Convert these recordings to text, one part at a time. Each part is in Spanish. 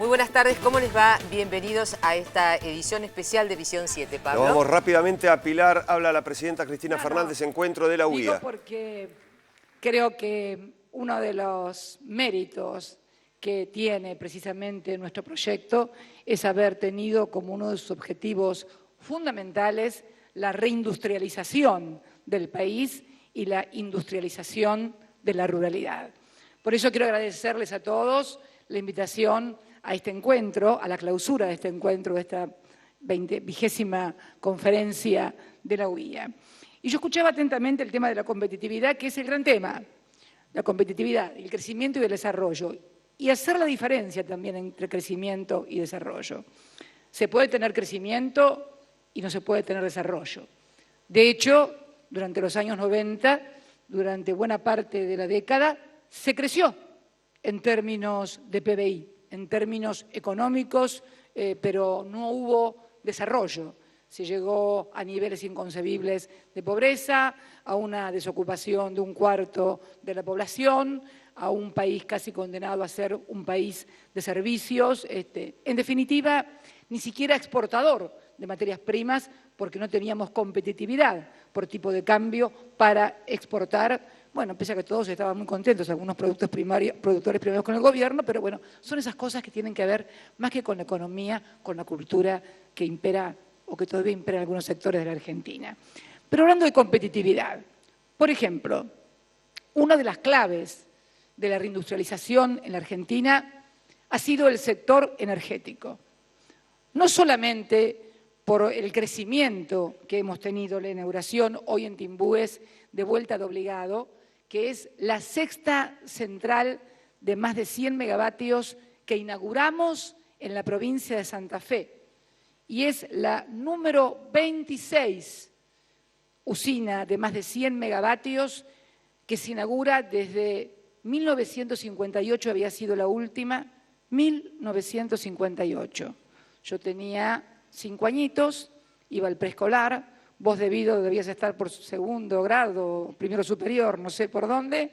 Muy buenas tardes, ¿cómo les va? Bienvenidos a esta edición especial de Visión 7, Pablo. Nos vamos rápidamente a Pilar. Habla la presidenta Cristina Fernández, encuentro de la UIA. Digo porque creo que uno de los méritos que tiene precisamente nuestro proyecto es haber tenido como uno de sus objetivos fundamentales la reindustrialización del país y la industrialización de la ruralidad. Por eso quiero agradecerles a todos la invitación a este encuentro, a la clausura de este encuentro, de esta 20ª conferencia de la UIA. Y yo escuchaba atentamente el tema de la competitividad, que es el gran tema, la competitividad, el crecimiento y el desarrollo, y hacer la diferencia también entre crecimiento y desarrollo. Se puede tener crecimiento y no se puede tener desarrollo. De hecho, durante los años 90, durante buena parte de la década, se creció en términos de PBI, en términos económicos, pero no hubo desarrollo. Se llegó a niveles inconcebibles de pobreza, a una desocupación de 1/4 de la población, a un país casi condenado a ser un país de servicios, en definitiva, ni siquiera exportador de materias primas, porque no teníamos competitividad por tipo de cambio para exportar. Bueno, pese a que todos estaban muy contentos, algunos productores primarios con el gobierno, pero bueno, son esas cosas que tienen que ver más que con la economía, con la cultura que impera o que todavía impera en algunos sectores de la Argentina. Pero hablando de competitividad, por ejemplo, una de las claves de la reindustrialización en la Argentina ha sido el sector energético. No solamente por el crecimiento que hemos tenido, la inauguración hoy en Timbúes de Vuelta de Obligado, que es la 6ª central de más de 100 megavatios que inauguramos en la provincia de Santa Fe, y es la número 26 usina de más de 100 megavatios que se inaugura desde 1958, había sido la última, 1958. Yo tenía 5 añitos, iba al preescolar. Vos debías estar por 2º grado, primero superior, no sé por dónde.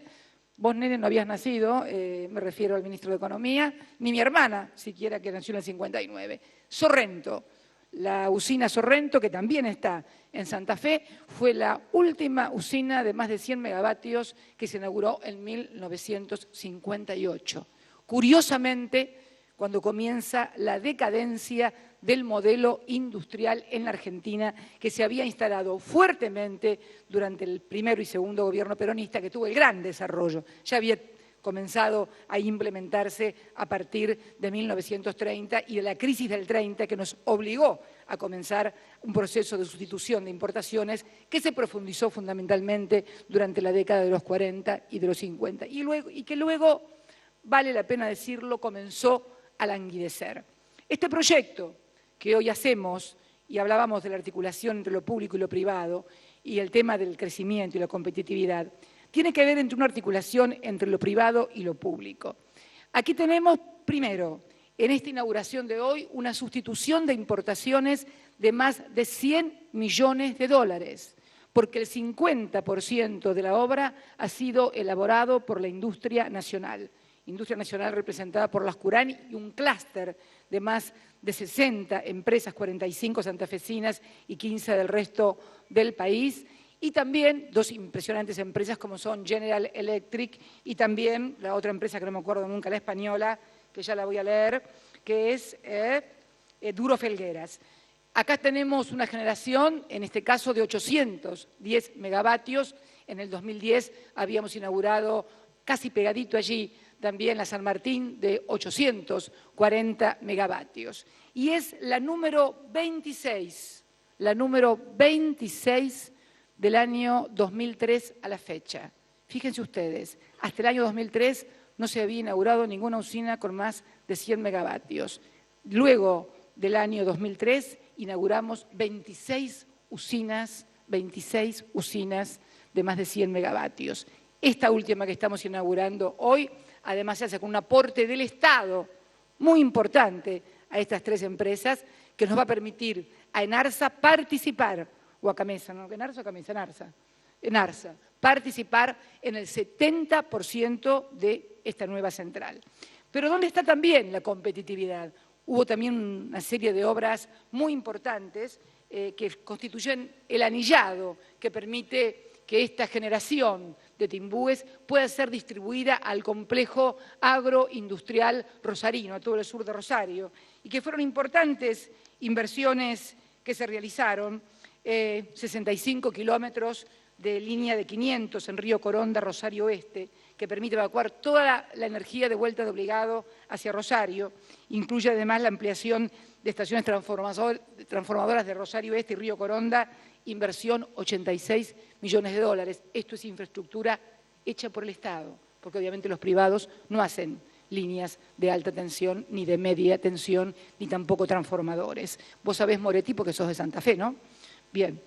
Vos, nene, no habías nacido, me refiero al ministro de Economía, ni mi hermana, siquiera, que nació en el 59. Sorrento, la usina Sorrento, que también está en Santa Fe, fue la última usina de más de 100 megavatios que se inauguró en 1958. Curiosamente, cuando comienza la decadencia del modelo industrial en la Argentina, que se había instalado fuertemente durante el primero y segundo gobierno peronista, que tuvo el gran desarrollo. Ya había comenzado a implementarse a partir de 1930 y de la crisis del 30, que nos obligó a comenzar un proceso de sustitución de importaciones que se profundizó fundamentalmente durante la década de los 40 y de los 50. Y que luego, vale la pena decirlo, comenzó a languidecer. Este proyecto que hoy hacemos, y hablábamos de la articulación entre lo público y lo privado, y el tema del crecimiento y la competitividad, tiene que ver entre una articulación entre lo privado y lo público. Aquí tenemos, primero, en esta inauguración de hoy, una sustitución de importaciones de más de 100 millones de dólares, porque el 50% de la obra ha sido elaborado por la industria nacional representada por las Curani y un clúster de más de 60 empresas, 45 santafesinas y 15 del resto del país, y también 2 impresionantes empresas como son General Electric y también la otra empresa que no me acuerdo nunca, la española, que ya la voy a leer, que es Duro Felgueras. Acá tenemos una generación, en este caso de 810 megavatios. En el 2010 habíamos inaugurado casi pegadito allí también la San Martín de 840 megavatios. Y es la número 26 del año 2003 a la fecha. Fíjense ustedes, hasta el año 2003 no se había inaugurado ninguna usina con más de 100 megavatios. Luego del año 2003 inauguramos 26 usinas de más de 100 megavatios. Esta última que estamos inaugurando hoy, además se hace con un aporte del Estado muy importante a estas 3 empresas, que nos va a permitir a Enarsa participar, o a Camesa, ¿no? ¿Enarsa o Camesa? Enarsa, participar en el 70% de esta nueva central. Pero ¿dónde está también la competitividad? Hubo también una serie de obras muy importantes que constituyen el anillado que permite que esta generación de Timbúes pueda ser distribuida al complejo agroindustrial rosarino, a todo el sur de Rosario, y que fueron importantes inversiones que se realizaron, 65 kilómetros de línea de 500 en Río Coronda, Rosario Oeste, que permite evacuar toda la energía de vuelta de obligado hacia Rosario. Incluye además la ampliación de estaciones transformadoras de Rosario Este y Río Coronda, inversión 86 millones de dólares. Esto es infraestructura hecha por el Estado, porque obviamente los privados no hacen líneas de alta tensión, ni de media tensión, ni tampoco transformadores. Vos sabés, Moretti, porque sos de Santa Fe, ¿no? Bien.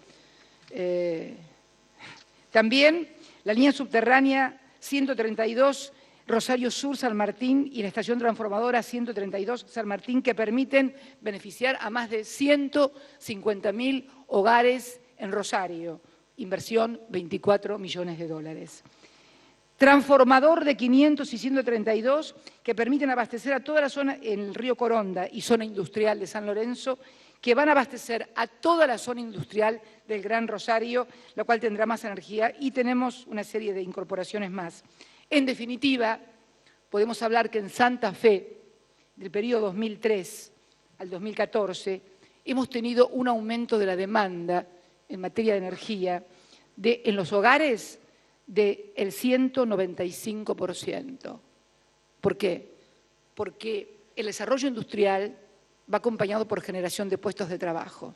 También la línea subterránea 132 Rosario Sur, San Martín y la estación transformadora 132 San Martín, que permiten beneficiar a más de 150.000 hogares en Rosario. Inversión 24 millones de dólares. Transformador de 500 y 132 que permiten abastecer a toda la zona en el río Coronda y zona industrial de San Lorenzo, que van a abastecer a toda la zona industrial del Gran Rosario, la cual tendrá más energía, y tenemos una serie de incorporaciones más. En definitiva, podemos hablar que en Santa Fe, del periodo 2003 al 2014, hemos tenido un aumento de la demanda en materia de energía en los hogares del 195%. ¿Por qué? Porque el desarrollo industrial va acompañado por generación de puestos de trabajo.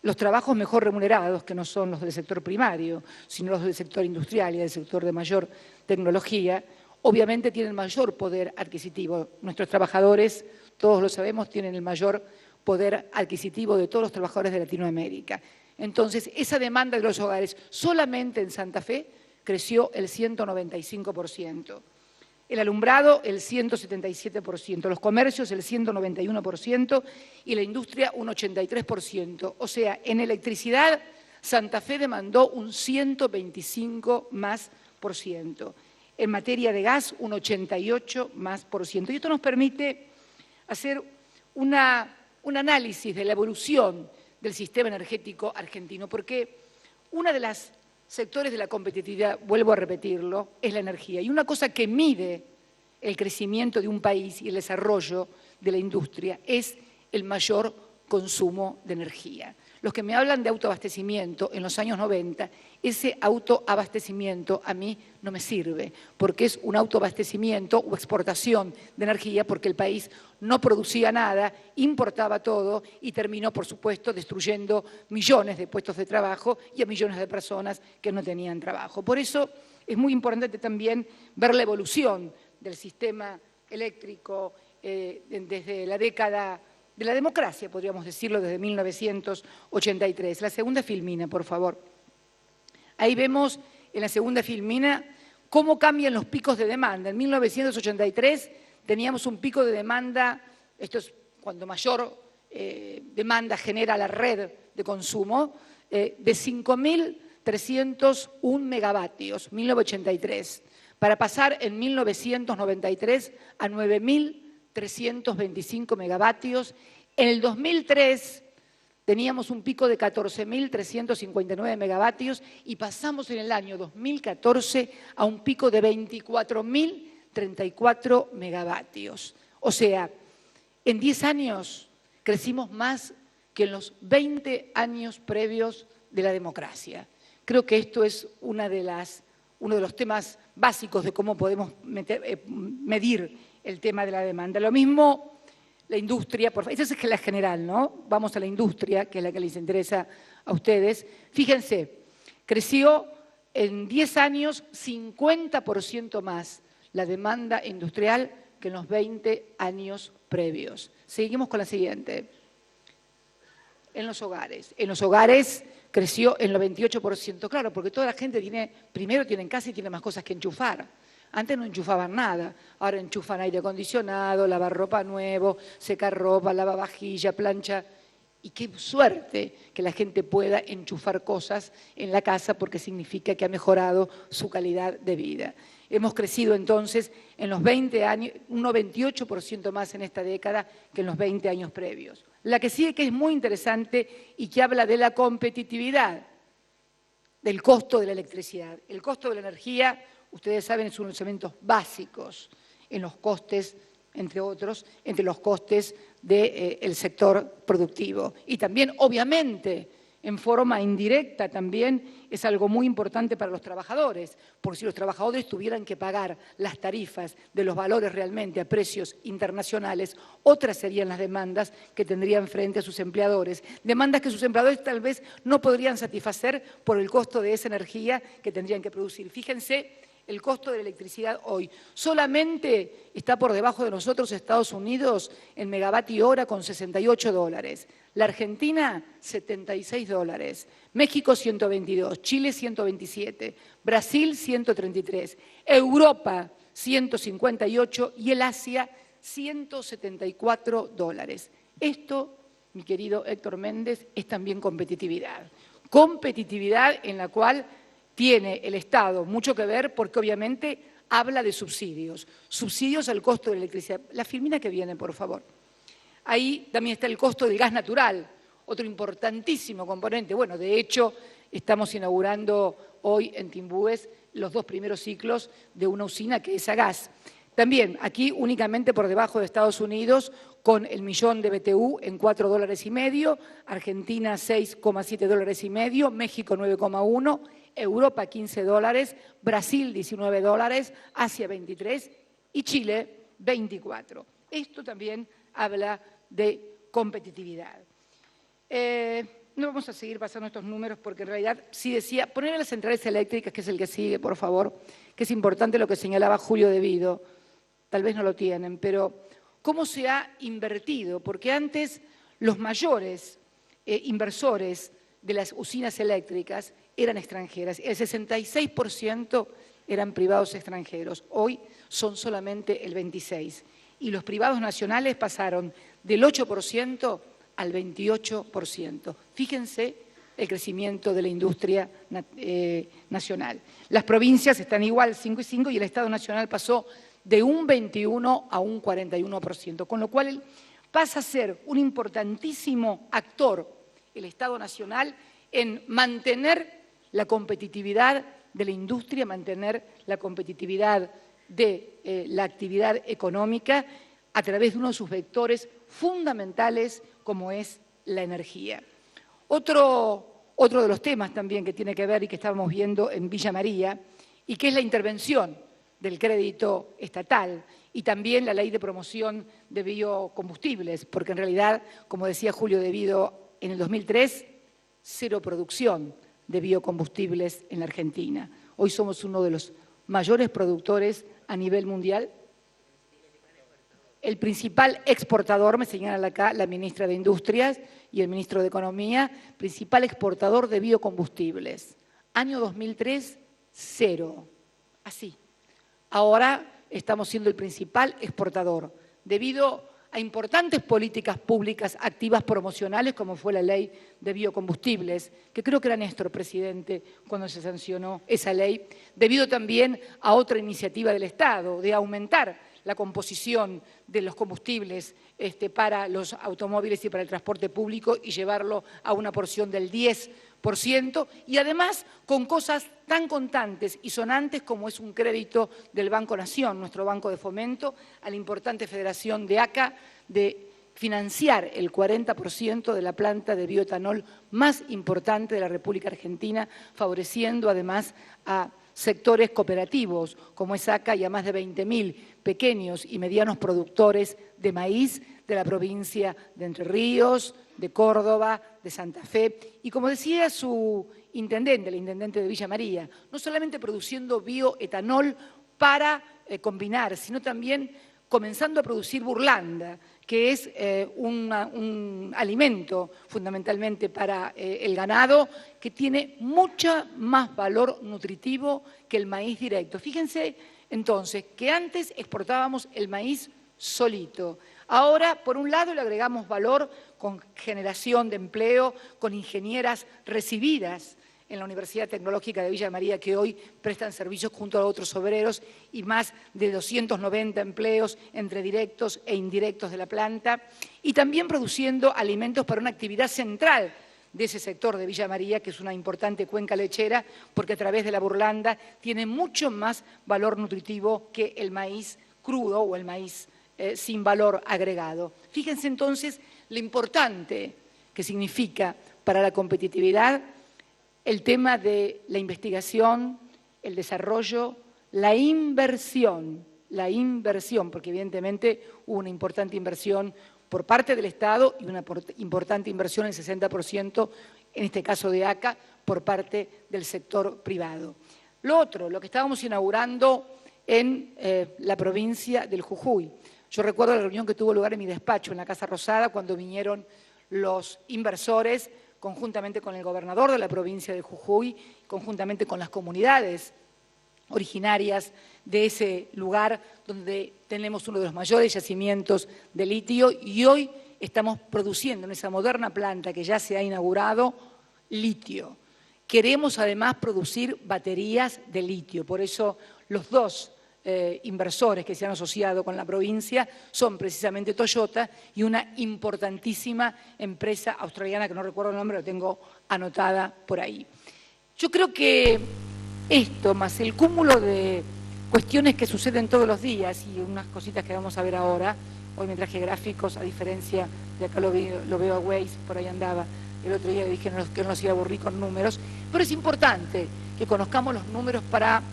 Los trabajos mejor remunerados, que no son los del sector primario, sino los del sector industrial y del sector de mayor tecnología, obviamente tienen mayor poder adquisitivo. Nuestros trabajadores, todos lo sabemos, tienen el mayor poder adquisitivo de todos los trabajadores de Latinoamérica. Entonces, esa demanda de los hogares solamente en Santa Fe creció el 195%. El alumbrado, el 177%, los comercios, el 191% y la industria, un 83%. O sea, en electricidad, Santa Fe demandó un 125 más por ciento. En materia de gas, un 88 más por ciento. Y esto nos permite hacer un análisis de la evolución del sistema energético argentino, porque uno de los sectores de la competitividad, vuelvo a repetirlo, es la energía. Y una cosa que mide el crecimiento de un país y el desarrollo de la industria es el mayor consumo de energía. Los que me hablan de autoabastecimiento en los años 90, ese autoabastecimiento a mí no me sirve, porque es un autoabastecimiento o exportación de energía, porque el país no producía nada, importaba todo y terminó, por supuesto, destruyendo millones de puestos de trabajo y a millones de personas que no tenían trabajo. Por eso es muy importante también ver la evolución del sistema eléctrico desde la década de la democracia, podríamos decirlo, desde 1983. La segunda filmina, por favor. Ahí vemos en la segunda filmina cómo cambian los picos de demanda. En 1983 teníamos un pico de demanda, esto es cuando mayor demanda genera la red de consumo, de 5.301 megavatios, 1983, para pasar en 1993 a 9.325 megavatios. En el 2003 teníamos un pico de 14.359 megavatios y pasamos en el año 2014 a un pico de 24.034 megavatios. O sea, en 10 años crecimos más que en los 20 años previos de la democracia. Creo que esto es uno de los temas básicos de cómo podemos medir el tema de la demanda. Lo mismo la industria, esa es la general, ¿no? Vamos a la industria, que es la que les interesa a ustedes. Fíjense, creció en 10 años 50% más la demanda industrial que en los 20 años previos. Seguimos con la siguiente. En los hogares. En los hogares creció en el 28%. Claro, porque toda la gente primero tiene en casa y tiene más cosas que enchufar. Antes no enchufaban nada, ahora enchufan aire acondicionado, lavar ropa nuevo, secar ropa, lavavajilla, plancha. Y qué suerte que la gente pueda enchufar cosas en la casa porque significa que ha mejorado su calidad de vida. Hemos crecido entonces en los 20 años, un 98% más en esta década que en los 20 años previos. La que sigue, que es muy interesante y que habla de la competitividad, del costo de la electricidad. El costo de la energía, ustedes saben, es uno de los elementos básicos en los costes, entre otros, entre los costes del sector productivo. Y también, obviamente, en forma indirecta también es algo muy importante para los trabajadores, porque si los trabajadores tuvieran que pagar las tarifas de los valores realmente a precios internacionales, otras serían las demandas que tendrían frente a sus empleadores. Demandas que sus empleadores tal vez no podrían satisfacer por el costo de esa energía que tendrían que producir. Fíjense el costo de la electricidad hoy. Solamente está por debajo de nosotros Estados Unidos en megavatio hora con $68. La Argentina, $76. México, 122. Chile, 127. Brasil, 133. Europa, 158. Y el Asia, $174. Esto, mi querido Héctor Méndez, es también competitividad. Competitividad en la cual tiene el Estado mucho que ver porque obviamente habla de subsidios. Subsidios al costo de la electricidad. La filmina que viene, por favor. Ahí también está el costo del gas natural, otro importantísimo componente. Bueno, de hecho, estamos inaugurando hoy en Timbúes los 2 primeros ciclos de una usina que es a gas. También aquí únicamente por debajo de Estados Unidos con el millón de BTU en $4,5, Argentina $6,7 México 9,1, Europa $15, Brasil $19, Asia 23 y Chile 24. Esto también habla de competitividad. No vamos a seguir pasando estos números porque en realidad sí decía, poner a las centrales eléctricas, que es el que sigue, por favor, que es importante lo que señalaba Julio De Vido, tal vez no lo tienen, pero cómo se ha invertido, porque antes los mayores inversores de las usinas eléctricas eran extranjeras, el 66% eran privados extranjeros, hoy son solamente el 26%, y los privados nacionales pasaron del 8% al 28%. Fíjense el crecimiento de la industria nacional. Las provincias están igual, 5 y 5, y el Estado Nacional pasó de un 21 a un 41%, con lo cual pasa a ser un importantísimo actor el Estado Nacional en mantener la competitividad de la industria, mantener la competitividad de la actividad económica a través de uno de sus vectores fundamentales como es la energía. Otro de los temas también que tiene que ver y que estábamos viendo en Villa María y que es la intervención del crédito estatal y también la ley de promoción de biocombustibles, porque en realidad, como decía Julio De Vido, en el 2003, cero producción de biocombustibles en la Argentina. Hoy somos uno de los mayores productores a nivel mundial. El principal exportador, me señalan acá la ministra de Industrias y el ministro de Economía, principal exportador de biocombustibles. Año 2003, cero. Así. Ahora estamos siendo el principal exportador, debido a importantes políticas públicas activas promocionales, como fue la ley de biocombustibles, que creo que era Néstor presidente cuando se sancionó esa ley, debido también a otra iniciativa del Estado de aumentar la composición de los combustibles para los automóviles y para el transporte público y llevarlo a una porción del 10%, y además con cosas tan contantes y sonantes como es un crédito del Banco Nación, nuestro banco de fomento, a la importante federación de ACA, de financiar el 40% de la planta de bioetanol más importante de la República Argentina, favoreciendo además a sectores cooperativos como es ACA y a más de 20.000 pequeños y medianos productores de maíz de la provincia de Entre Ríos, de Córdoba, de Santa Fe. Y como decía su intendente, el intendente de Villa María, no solamente produciendo bioetanol para combinar, sino también comenzando a producir burlanda, que es un alimento fundamentalmente para el ganado, que tiene mucho más valor nutritivo que el maíz directo. Fíjense entonces que antes exportábamos el maíz solito. Ahora, por un lado, le agregamos valor con generación de empleo, con ingenieras recibidas en la Universidad Tecnológica de Villa María, que hoy prestan servicios junto a otros obreros, y más de 290 empleos entre directos e indirectos de la planta, y también produciendo alimentos para una actividad central de ese sector de Villa María, que es una importante cuenca lechera, porque a través de la burlanda tiene mucho más valor nutritivo que el maíz crudo o el maíz sin valor agregado. Fíjense entonces lo importante que significa para la competitividad el tema de la investigación, el desarrollo, la inversión, porque evidentemente hubo una importante inversión por parte del Estado y una importante inversión, el 60%, en este caso de ACA, por parte del sector privado. Lo otro, lo que estábamos inaugurando en la provincia del Jujuy. Yo recuerdo la reunión que tuvo lugar en mi despacho, en la Casa Rosada, cuando vinieron los inversores, conjuntamente con el gobernador de la provincia de Jujuy, conjuntamente con las comunidades originarias de ese lugar donde tenemos uno de los mayores yacimientos de litio, y hoy estamos produciendo en esa moderna planta que ya se ha inaugurado litio. Queremos además producir baterías de litio, por eso los dos inversores que se han asociado con la provincia son precisamente Toyota y una importantísima empresa australiana, que no recuerdo el nombre, lo tengo anotada por ahí. Yo creo que esto, más el cúmulo de cuestiones que suceden todos los días y unas cositas que vamos a ver ahora, hoy me traje gráficos, a diferencia de acá lo veo a Waze, por ahí andaba, el otro día dije que no nos iba a aburrir con números, pero es importante que conozcamos los números para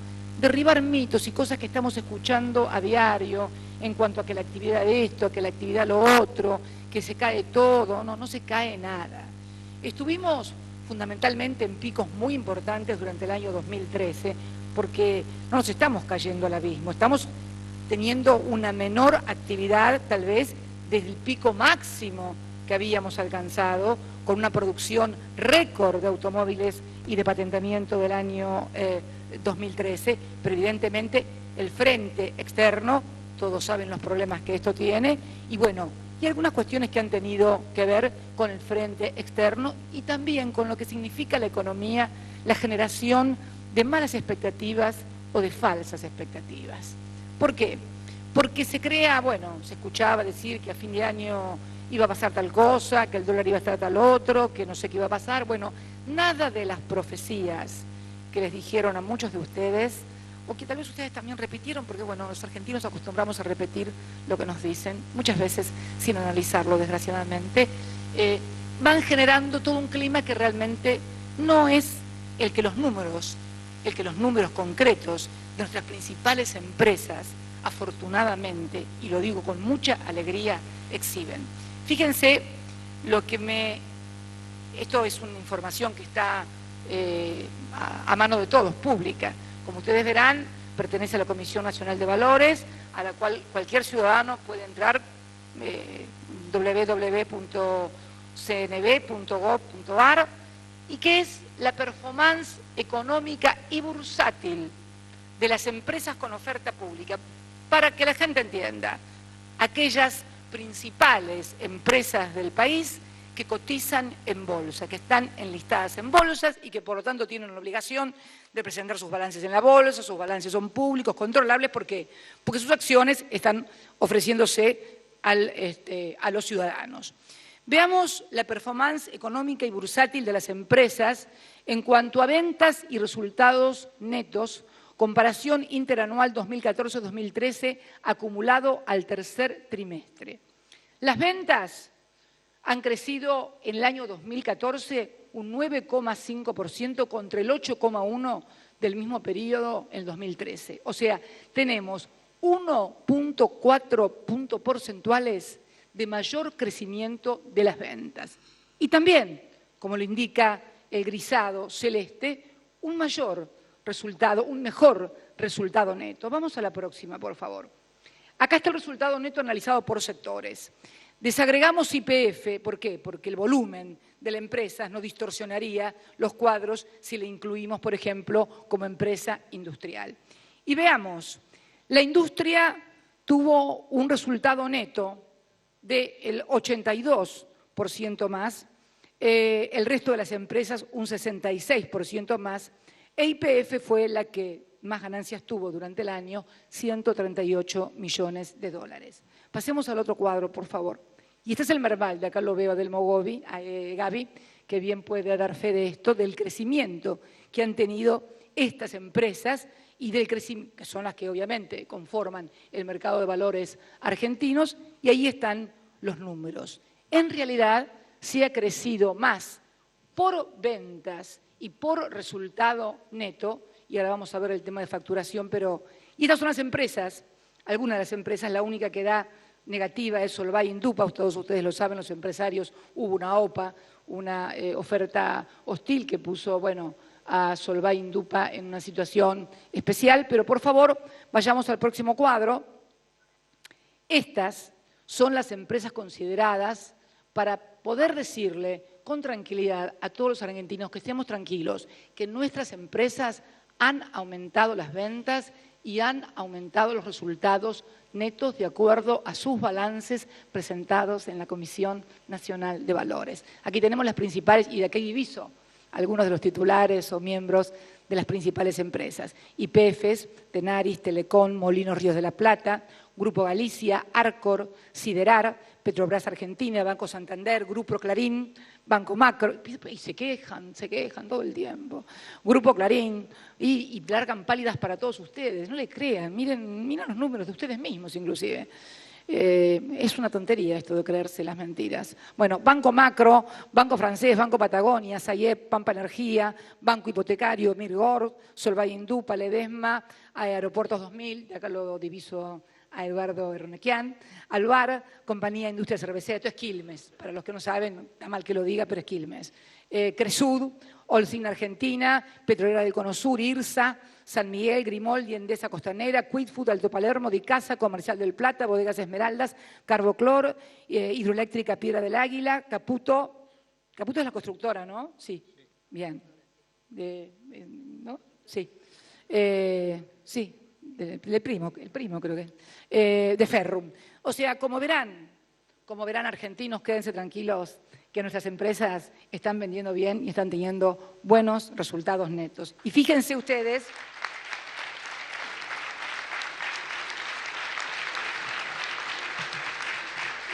derribar mitos y cosas que estamos escuchando a diario en cuanto a que la actividad de esto, que la actividad lo otro, que se cae todo. No se cae nada. Estuvimos fundamentalmente en picos muy importantes durante el año 2013 porque no nos estamos cayendo al abismo, estamos teniendo una menor actividad tal vez desde el pico máximo que habíamos alcanzado, con una producción récord de automóviles y de patentamiento del año 2013, pero evidentemente el frente externo, todos saben los problemas que esto tiene, y bueno, y algunas cuestiones que han tenido que ver con el frente externo y también con lo que significa la economía, la generación de malas expectativas o de falsas expectativas. ¿Por qué? Porque se crea, bueno, se escuchaba decir que a fin de año iba a pasar tal cosa, que el dólar iba a estar tal otro, que no sé qué iba a pasar. Bueno, nada de las profecías que les dijeron a muchos de ustedes, o que tal vez ustedes también repitieron, porque bueno, los argentinos acostumbramos a repetir lo que nos dicen, muchas veces sin analizarlo, desgraciadamente, van generando todo un clima que realmente no es el que los números concretos de nuestras principales empresas, afortunadamente, y lo digo con mucha alegría, exhiben. Fíjense lo que esto es una información que está a mano de todos, pública. Como ustedes verán, pertenece a la Comisión Nacional de Valores, a la cual cualquier ciudadano puede entrar, www.cnb.gov.ar, y que es la performance económica y bursátil de las empresas con oferta pública. Para que la gente entienda, aquellas principales empresas del país que cotizan en bolsa, que están enlistadas en bolsas y que por lo tanto tienen la obligación de presentar sus balances en la bolsa, sus balances son públicos, controlables, ¿por qué? Porque sus acciones están ofreciéndose a los ciudadanos. Veamos la performance económica y bursátil de las empresas en cuanto a ventas y resultados netos, comparación interanual 2014-2013 acumulado al tercer trimestre. Las ventas han crecido en el año 2014 un 9,5% contra el 8,1% del mismo periodo en 2013. O sea, tenemos 1,4 puntos porcentuales de mayor crecimiento de las ventas. Y también, como lo indica el grisado celeste, un mejor resultado neto. Vamos a la próxima, por favor. Acá está el resultado neto analizado por sectores. Desagregamos YPF, ¿por qué? Porque el volumen de la empresa no distorsionaría los cuadros si le incluimos, por ejemplo, como empresa industrial. Y veamos, la industria tuvo un resultado neto del 82% 4% más, el resto de las empresas un 66% más, e YPF fue la que más ganancias tuvo durante el año, 138 millones de dólares. Pasemos al otro cuadro, por favor. Y este es el Merval, de acá lo veo del Mogovi, Gaby, que bien puede dar fe de esto, del crecimiento que han tenido estas empresas y del crecimiento, que son las que obviamente conforman el mercado de valores argentinos, y ahí están los números. En realidad, se ha crecido más por ventas y por resultado neto, y ahora vamos a ver el tema de facturación, y estas son las empresas, algunas de las empresas, la única que da negativa es Solvay Indupa, todos ustedes lo saben, los empresarios, hubo una OPA, una oferta hostil que puso, bueno, a Solvay Indupa en una situación especial, pero por favor, vayamos al próximo cuadro. Estas son las empresas consideradas para poder decirle con tranquilidad a todos los argentinos que estemos tranquilos, que nuestras empresas han aumentado las ventas y han aumentado los resultados netos de acuerdo a sus balances presentados en la Comisión Nacional de Valores. Aquí tenemos las principales, y de aquí diviso algunos de los titulares o miembros de las principales empresas. YPF, Tenaris, Telecom, Molinos Ríos de la Plata, Grupo Galicia, Arcor, Siderar, Petrobras Argentina, Banco Santander, Grupo Clarín, Banco Macro, y se quejan todo el tiempo. Grupo Clarín, y largan pálidas para todos ustedes, no le crean, miren los números de ustedes mismos inclusive. Es una tontería esto de creerse las mentiras. Bueno, Banco Macro, Banco Francés, Banco Patagonia, Sayep, Pampa Energía, Banco Hipotecario, Mirgor, Solvay Indupa, Ledesma, Aeropuertos 2000, de acá lo diviso a Eduardo Ernequian, Alvar, Compañía Industria Cervecera, esto es Quilmes, para los que no saben, está mal que lo diga, pero es Quilmes. Cresud, Olsin Argentina, Petrolera del Cono Sur, IRSA, San Miguel, Grimaldi, Endesa Costanera, Quidfood, Alto Palermo, Dicasa, Comercial del Plata, Bodegas Esmeraldas, Carboclor, Hidroeléctrica Piedra del Águila, Caputo es la constructora, ¿no? Sí, bien. ¿No? Sí. Sí. El primo creo que de Ferrum. O sea, como verán argentinos, quédense tranquilos que nuestras empresas están vendiendo bien y están teniendo buenos resultados netos. Y fíjense ustedes,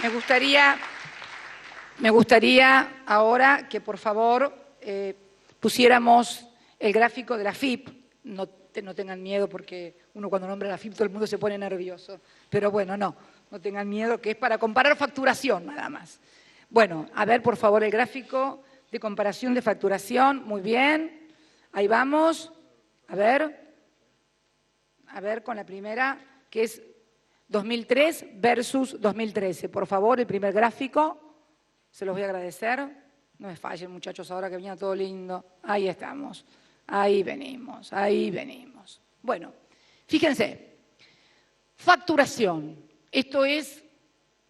me gustaría ahora que por favor pusiéramos el gráfico de la FIP. No tengan miedo porque uno cuando nombra la FIP todo el mundo se pone nervioso. Pero bueno, no tengan miedo, que es para comparar facturación nada más. Bueno, a ver por favor el gráfico de comparación de facturación. Muy bien, ahí vamos. A ver con la primera, que es 2003 versus 2013. Por favor, el primer gráfico, se los voy a agradecer. No me fallen muchachos ahora que venía todo lindo. Ahí estamos. Ahí venimos. Bueno, fíjense, facturación. Esto es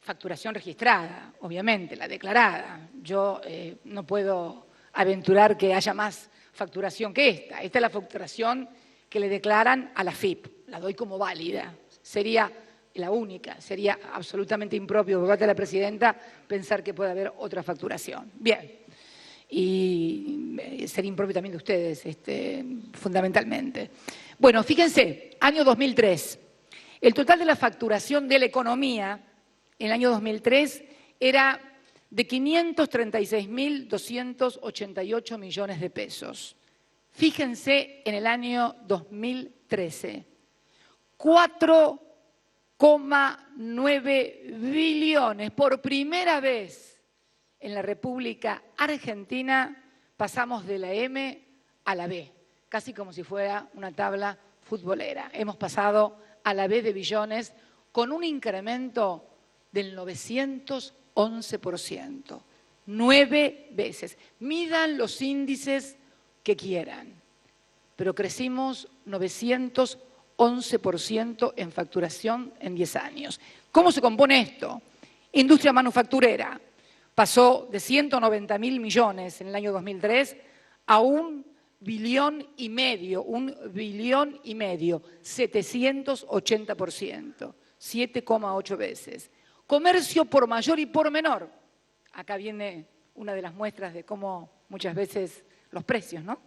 facturación registrada, obviamente, la declarada. Yo no puedo aventurar que haya más facturación que esta. Esta es la facturación que le declaran a la FIP. La doy como válida. Sería la única. Sería absolutamente impropio por parte de la presidenta pensar que puede haber otra facturación. Bien. Y sería impropio también de ustedes, fundamentalmente. Bueno, fíjense, año 2003. El total de la facturación de la economía en el año 2003 era de 536.288 millones de pesos. Fíjense en el año 2013, 4,9 billones, por primera vez. En la República Argentina pasamos de la M a la B, casi como si fuera una tabla futbolera. Hemos pasado a la B de billones con un incremento del 911%. 9 veces. Midan los índices que quieran, pero crecimos 911% en facturación en 10 años. ¿Cómo se compone esto? Industria manufacturera. Pasó de 190.000 millones en el año 2003 a 1,5 billones, 780%, 7,8 veces. Comercio por mayor y por menor, acá viene una de las muestras de cómo muchas veces los precios, ¿no?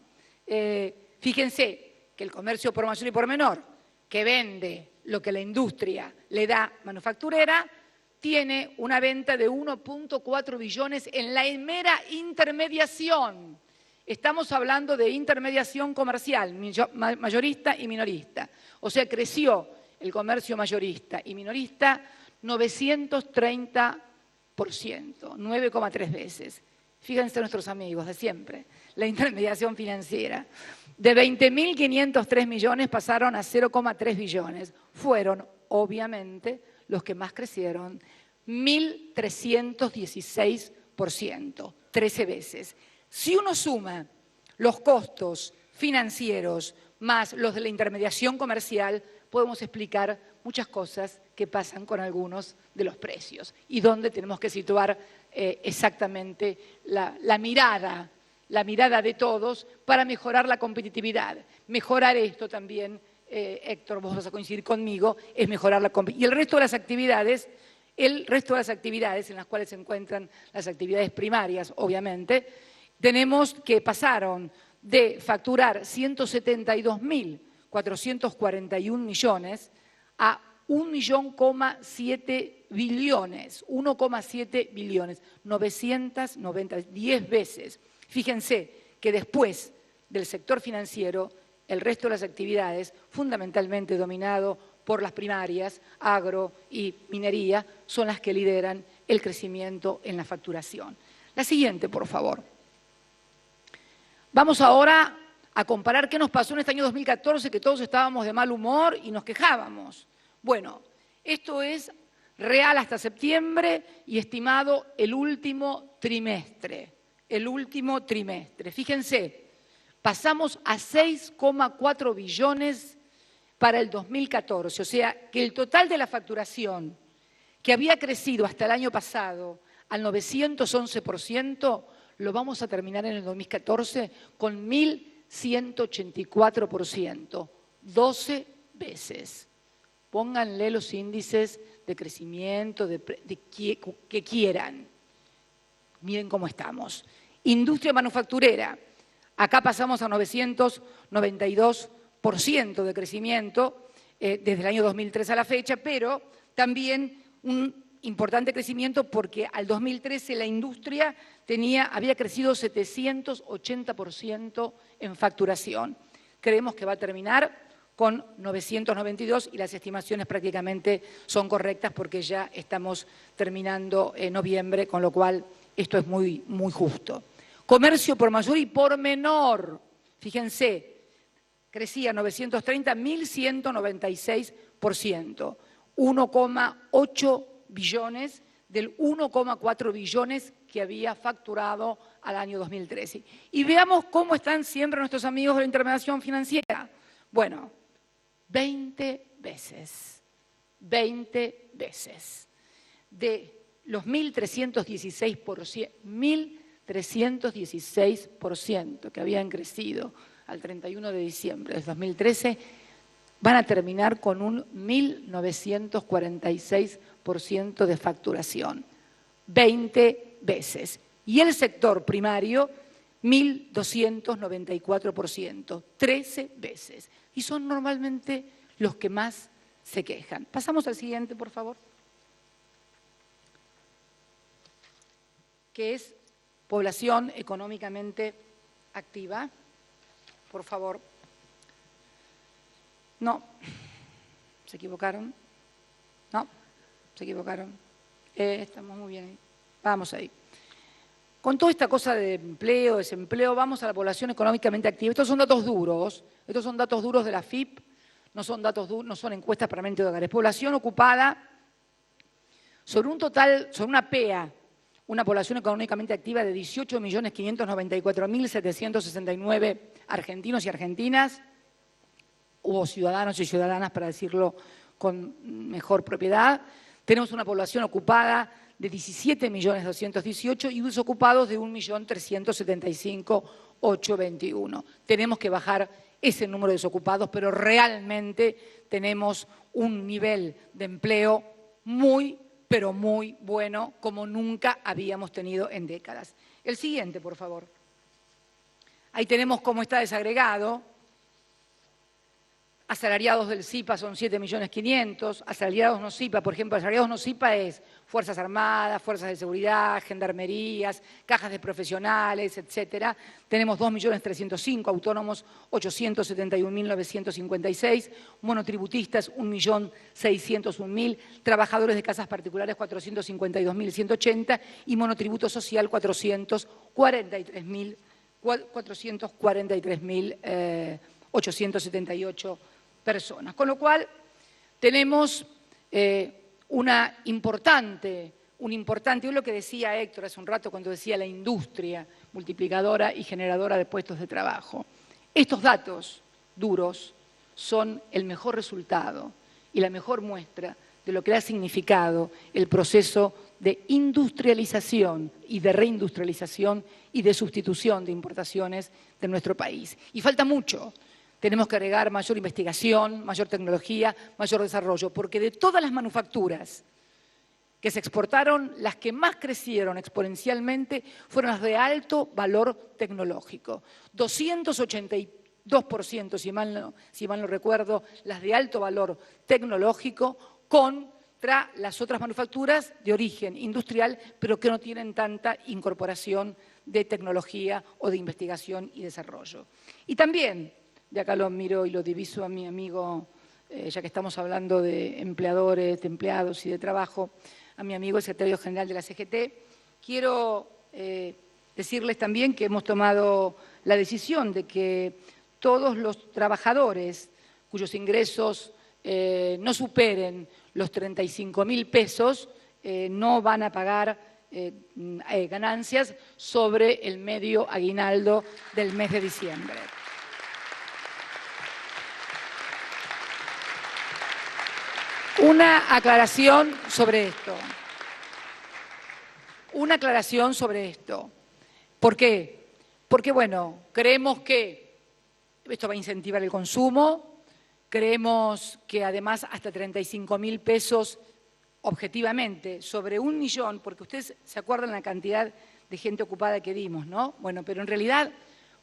Fíjense que el comercio por mayor y por menor, que vende lo que la industria le da manufacturera, tiene una venta de 1.4 billones en la mera intermediación. Estamos hablando de intermediación comercial, mayorista y minorista. O sea, creció el comercio mayorista y minorista 930%, 9,3 veces. Fíjense nuestros amigos de siempre, la intermediación financiera. De 20.503 millones pasaron a 0,3 billones. Fueron, obviamente, los que más crecieron, 1.316%, 13 veces. Si uno suma los costos financieros más los de la intermediación comercial, podemos explicar muchas cosas que pasan con algunos de los precios y dónde tenemos que situar exactamente la mirada de todos para mejorar la competitividad. Mejorar esto también, Héctor, vos vas a coincidir conmigo, es mejorar la competitividad. Y el resto de las actividades en las cuales se encuentran las actividades primarias, obviamente, tenemos que pasaron de facturar 172.441 millones a 1,7 billones, 1,7 billones, 990, 10 veces. Fíjense que después del sector financiero, el resto de las actividades, fundamentalmente dominado por las primarias, agro y minería, son las que lideran el crecimiento en la facturación. La siguiente, por favor. Vamos ahora a comparar qué nos pasó en este año 2014, que todos estábamos de mal humor y nos quejábamos. Bueno, esto es real hasta septiembre y estimado el último trimestre. Fíjense, pasamos a 6,4 billones para el 2014. O sea, que el total de la facturación, que había crecido hasta el año pasado al 911%, lo vamos a terminar en el 2014 con 1.184%, 12 veces. Pónganle los índices de crecimiento, que quieran. Miren cómo estamos. Industria manufacturera. Acá pasamos a 992% de crecimiento desde el año 2003 a la fecha, pero también un importante crecimiento porque al 2013 la industria había crecido 780% en facturación. Creemos que va a terminar con 992 y las estimaciones prácticamente son correctas porque ya estamos terminando en noviembre, con lo cual esto es muy, muy justo. Comercio por mayor y por menor, fíjense, crecía 930, 1.196%, 1,8 billones del 1,4 billones que había facturado al año 2013. Y veamos cómo están siempre nuestros amigos de la intermediación financiera. Bueno, 20 veces. De los 1.316% que habían crecido al 31 de diciembre del 2013, van a terminar con un 1.946% de facturación. 20 veces. Y el sector primario, 1.294%, 13 veces. Y son normalmente los que más se quejan. Pasamos al siguiente, por favor. Que es población económicamente activa. Por favor. No, se equivocaron. No, se equivocaron. Estamos muy bien ahí. Vamos ahí. Con toda esta cosa de empleo, desempleo, vamos a la población económicamente activa. Estos son datos duros de la AFIP, no son encuestas permanentes de hogares. Población ocupada sobre un total, sobre una PEA, una población económicamente activa de 18.594.769 argentinos y argentinas, o ciudadanos y ciudadanas, para decirlo con mejor propiedad. Tenemos una población ocupada de 17.218.000 y desocupados de 1.375.821. Tenemos que bajar ese número de desocupados, pero realmente tenemos un nivel de empleo muy, pero muy bueno, como nunca habíamos tenido en décadas. El siguiente, por favor. Ahí tenemos cómo está desagregado. Asalariados del CIPA son 7.500.000, asalariados no CIPA, por ejemplo, asalariados no CIPA es Fuerzas Armadas, Fuerzas de Seguridad, Gendarmerías, cajas de profesionales, etcétera. Tenemos 2.305.000, autónomos 871.956, monotributistas 1.601.000, trabajadores de casas particulares 452.180 y monotributo social 443.878 personas. Con lo cual, tenemos un importante, es lo que decía Héctor hace un rato cuando decía la industria multiplicadora y generadora de puestos de trabajo. Estos datos duros son el mejor resultado y la mejor muestra de lo que ha significado el proceso de industrialización y de reindustrialización y de sustitución de importaciones de nuestro país. Y falta mucho. Tenemos que agregar mayor investigación, mayor tecnología, mayor desarrollo, porque de todas las manufacturas que se exportaron, las que más crecieron exponencialmente fueron las de alto valor tecnológico. 282%, si mal no recuerdo, las de alto valor tecnológico contra las otras manufacturas de origen industrial, pero que no tienen tanta incorporación de tecnología o de investigación y desarrollo. Y también, de acá lo miro y lo diviso a mi amigo, ya que estamos hablando de empleadores, de empleados y de trabajo, a mi amigo el secretario general de la CGT, quiero decirles también que hemos tomado la decisión de que todos los trabajadores cuyos ingresos no superen los 35.000 pesos no van a pagar ganancias sobre el medio aguinaldo del mes de diciembre. Una aclaración sobre esto. ¿Por qué? Porque, bueno, creemos que esto va a incentivar el consumo, creemos que además hasta 35.000 pesos objetivamente sobre 1 millón, porque ustedes se acuerdan la cantidad de gente ocupada que dimos, ¿no? Bueno, pero en realidad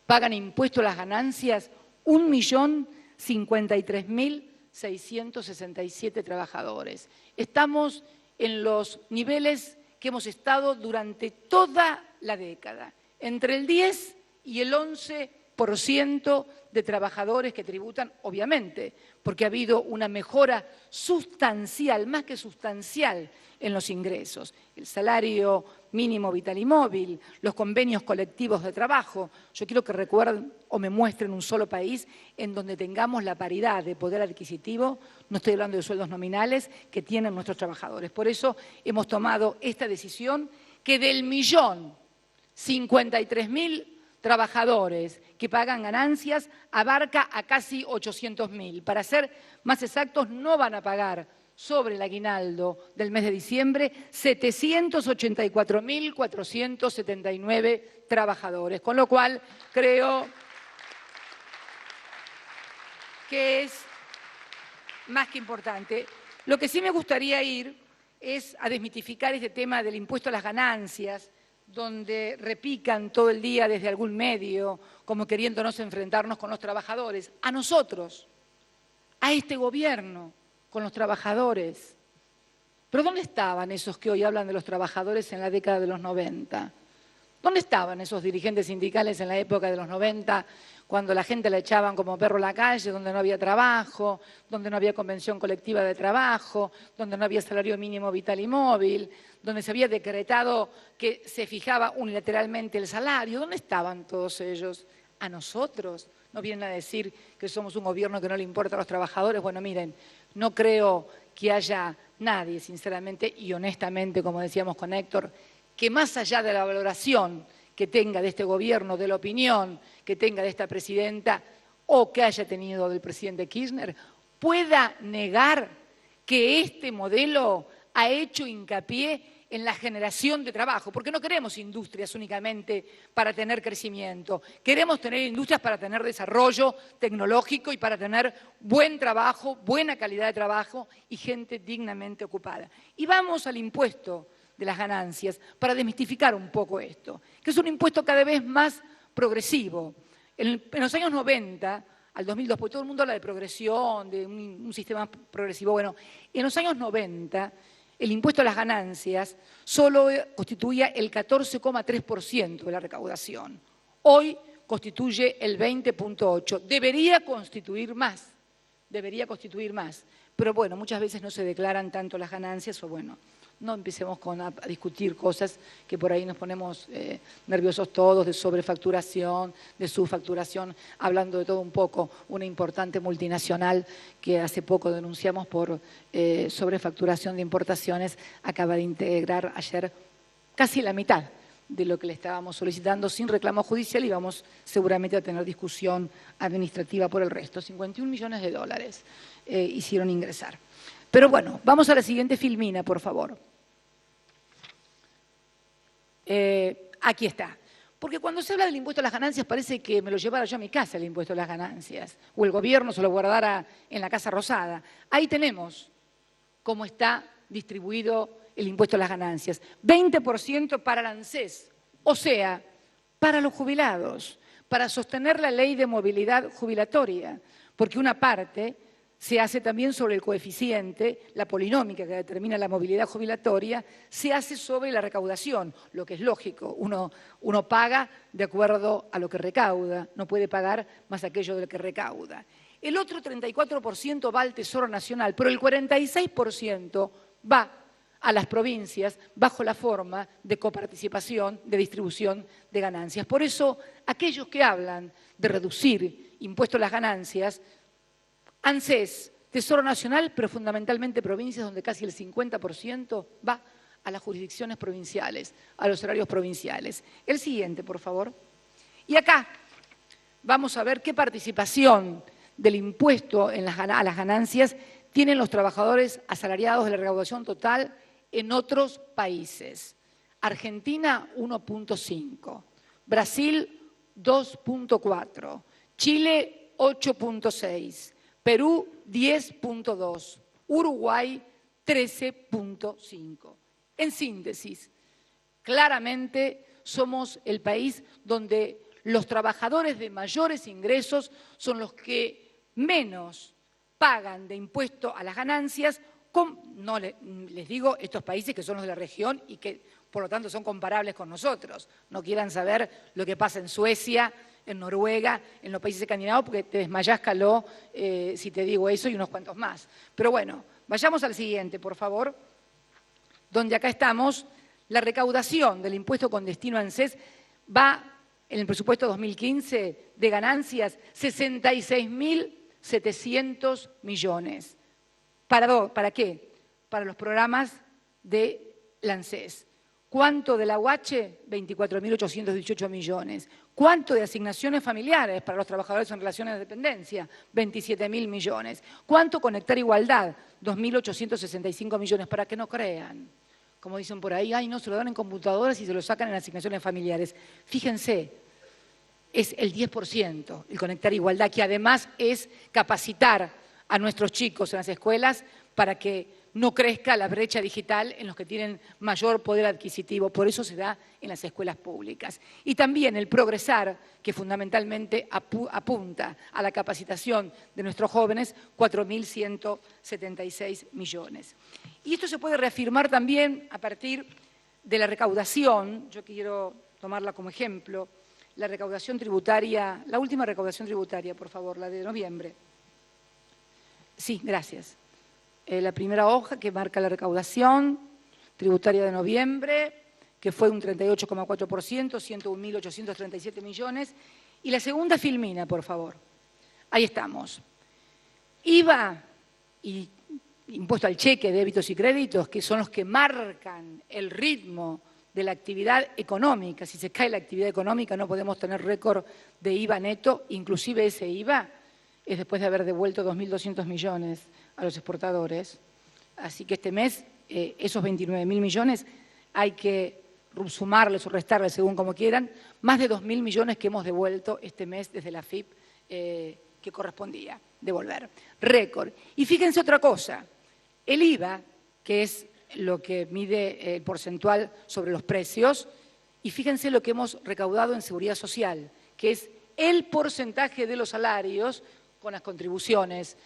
pagan impuesto a las ganancias 1.053.667 trabajadores. Estamos en los niveles que hemos estado durante toda la década, entre el 10 y el 11% de trabajadores que tributan, obviamente, porque ha habido una mejora sustancial, más que sustancial, en los ingresos. El salario mínimo vital y móvil, los convenios colectivos de trabajo. Yo quiero que recuerden o me muestren un solo país en donde tengamos la paridad de poder adquisitivo, no estoy hablando de sueldos nominales, que tienen nuestros trabajadores. Por eso hemos tomado esta decisión que del 1.053.000 trabajadores que pagan ganancias abarca a casi 800.000. Para ser más exactos, no van a pagar sobre el aguinaldo del mes de diciembre 784.479 trabajadores, con lo cual creo que es más que importante. Lo que sí me gustaría ir es a desmitificar este tema del impuesto a las ganancias, donde repican todo el día desde algún medio, como queriéndonos enfrentarnos con los trabajadores, a nosotros, a este gobierno, con los trabajadores. ¿Pero dónde estaban esos que hoy hablan de los trabajadores en la década de los 90? ¿Dónde estaban esos dirigentes sindicales en la época de los 90, cuando la gente la echaban como perro a la calle, donde no había trabajo, donde no había convención colectiva de trabajo, donde no había salario mínimo vital y móvil, donde se había decretado que se fijaba unilateralmente el salario? ¿Dónde estaban todos ellos? A nosotros. ¿No vienen a decir que somos un gobierno que no le importa a los trabajadores? Bueno, miren, no creo que haya nadie, sinceramente y honestamente, como decíamos con Héctor, que más allá de la valoración que tenga de este gobierno, de la opinión que tenga de esta presidenta o que haya tenido del presidente Kirchner, pueda negar que este modelo ha hecho hincapié en la generación de trabajo, porque no queremos industrias únicamente para tener crecimiento, queremos tener industrias para tener desarrollo tecnológico y para tener buen trabajo, buena calidad de trabajo y gente dignamente ocupada. Y vamos al impuesto de las ganancias para desmistificar un poco esto, que es un impuesto cada vez más progresivo. En los años 90, al 2002, porque todo el mundo habla de progresión, de un sistema progresivo. Bueno, en los años 90, el impuesto a las ganancias solo constituía el 14,3% de la recaudación. Hoy constituye el 20,8%. Debería constituir más, Pero bueno, muchas veces no se declaran tanto las ganancias o bueno, no empecemos a discutir cosas que por ahí nos ponemos nerviosos todos, de sobrefacturación, de subfacturación, hablando de todo un poco, una importante multinacional que hace poco denunciamos por sobrefacturación de importaciones, acaba de integrar ayer casi la mitad de lo que le estábamos solicitando sin reclamo judicial y vamos seguramente a tener discusión administrativa por el resto. 51 millones de dólares hicieron ingresar. Pero bueno, vamos a la siguiente filmina, por favor. Aquí está. Porque cuando se habla del impuesto a las ganancias parece que me lo llevara yo a mi casa el impuesto a las ganancias, o el gobierno se lo guardara en la Casa Rosada. Ahí tenemos cómo está distribuido el impuesto a las ganancias. 20% para el ANSES, o sea, para los jubilados, para sostener la ley de movilidad jubilatoria, porque una parte se hace también sobre el coeficiente, la polinómica que determina la movilidad jubilatoria, se hace sobre la recaudación, lo que es lógico. Uno paga de acuerdo a lo que recauda, no puede pagar más aquello de lo que recauda. El otro 34% va al Tesoro Nacional, pero el 46% va a las provincias bajo la forma de coparticipación, de distribución de ganancias. Por eso, aquellos que hablan de reducir impuestos a las ganancias, ANSES, Tesoro Nacional, pero fundamentalmente provincias donde casi el 50% va a las jurisdicciones provinciales, a los horarios provinciales. El siguiente, por favor. Y acá vamos a ver qué participación del impuesto a las ganancias tienen los trabajadores asalariados de la recaudación total en otros países. Argentina, 1,5. Brasil, 2,4. Chile, 8,6. Perú, 10,2. Uruguay, 13,5. En síntesis, claramente somos el país donde los trabajadores de mayores ingresos son los que menos pagan de impuesto a las ganancias, no les digo estos países que son los de la región y que por lo tanto son comparables con nosotros. No quieran saber lo que pasa en Suecia, en Noruega, en los países escandinavos, porque te desmayás, Caló, si te digo eso y unos cuantos más. Pero bueno, vayamos al siguiente, por favor, donde acá estamos. La recaudación del impuesto con destino a ANSES va en el presupuesto 2015 de ganancias 66.700 millones. ¿Para qué? Para los programas de ANSES. ¿Cuánto de la UH? 24.818 millones. ¿Cuánto de asignaciones familiares para los trabajadores en relaciones de dependencia? 27.000 millones. ¿Cuánto Conectar Igualdad? 2.865 millones. Para que no crean, como dicen por ahí, ay, no, se lo dan en computadoras y se lo sacan en asignaciones familiares. Fíjense, es el 10%, el Conectar Igualdad, que además es capacitar a nuestros chicos en las escuelas para que no crezca la brecha digital en los que tienen mayor poder adquisitivo. Por eso se da en las escuelas públicas. Y también el Progresar, que fundamentalmente apunta a la capacitación de nuestros jóvenes, 4.176 millones. Y esto se puede reafirmar también a partir de la recaudación. Yo quiero tomarla como ejemplo. La recaudación tributaria, la última recaudación tributaria, por favor, la de noviembre. Sí, gracias. La primera hoja que marca la recaudación tributaria de noviembre, que fue un 38,4%, 101.837 millones. Y la segunda filmina, por favor. Ahí estamos. IVA y impuesto al cheque, débitos y créditos, que son los que marcan el ritmo de la actividad económica. Si se cae la actividad económica no podemos tener récord de IVA neto, inclusive ese IVA es después de haber devuelto 2.200 millones a los exportadores. Así que este mes esos 29.000 millones hay que sumarles o restarles según como quieran, más de 2.000 millones que hemos devuelto este mes desde la AFIP que correspondía devolver. Récord. Y fíjense otra cosa, el IVA, que es lo que mide el porcentual sobre los precios, y fíjense lo que hemos recaudado en Seguridad Social, que es el porcentaje de los salarios con las contribuciones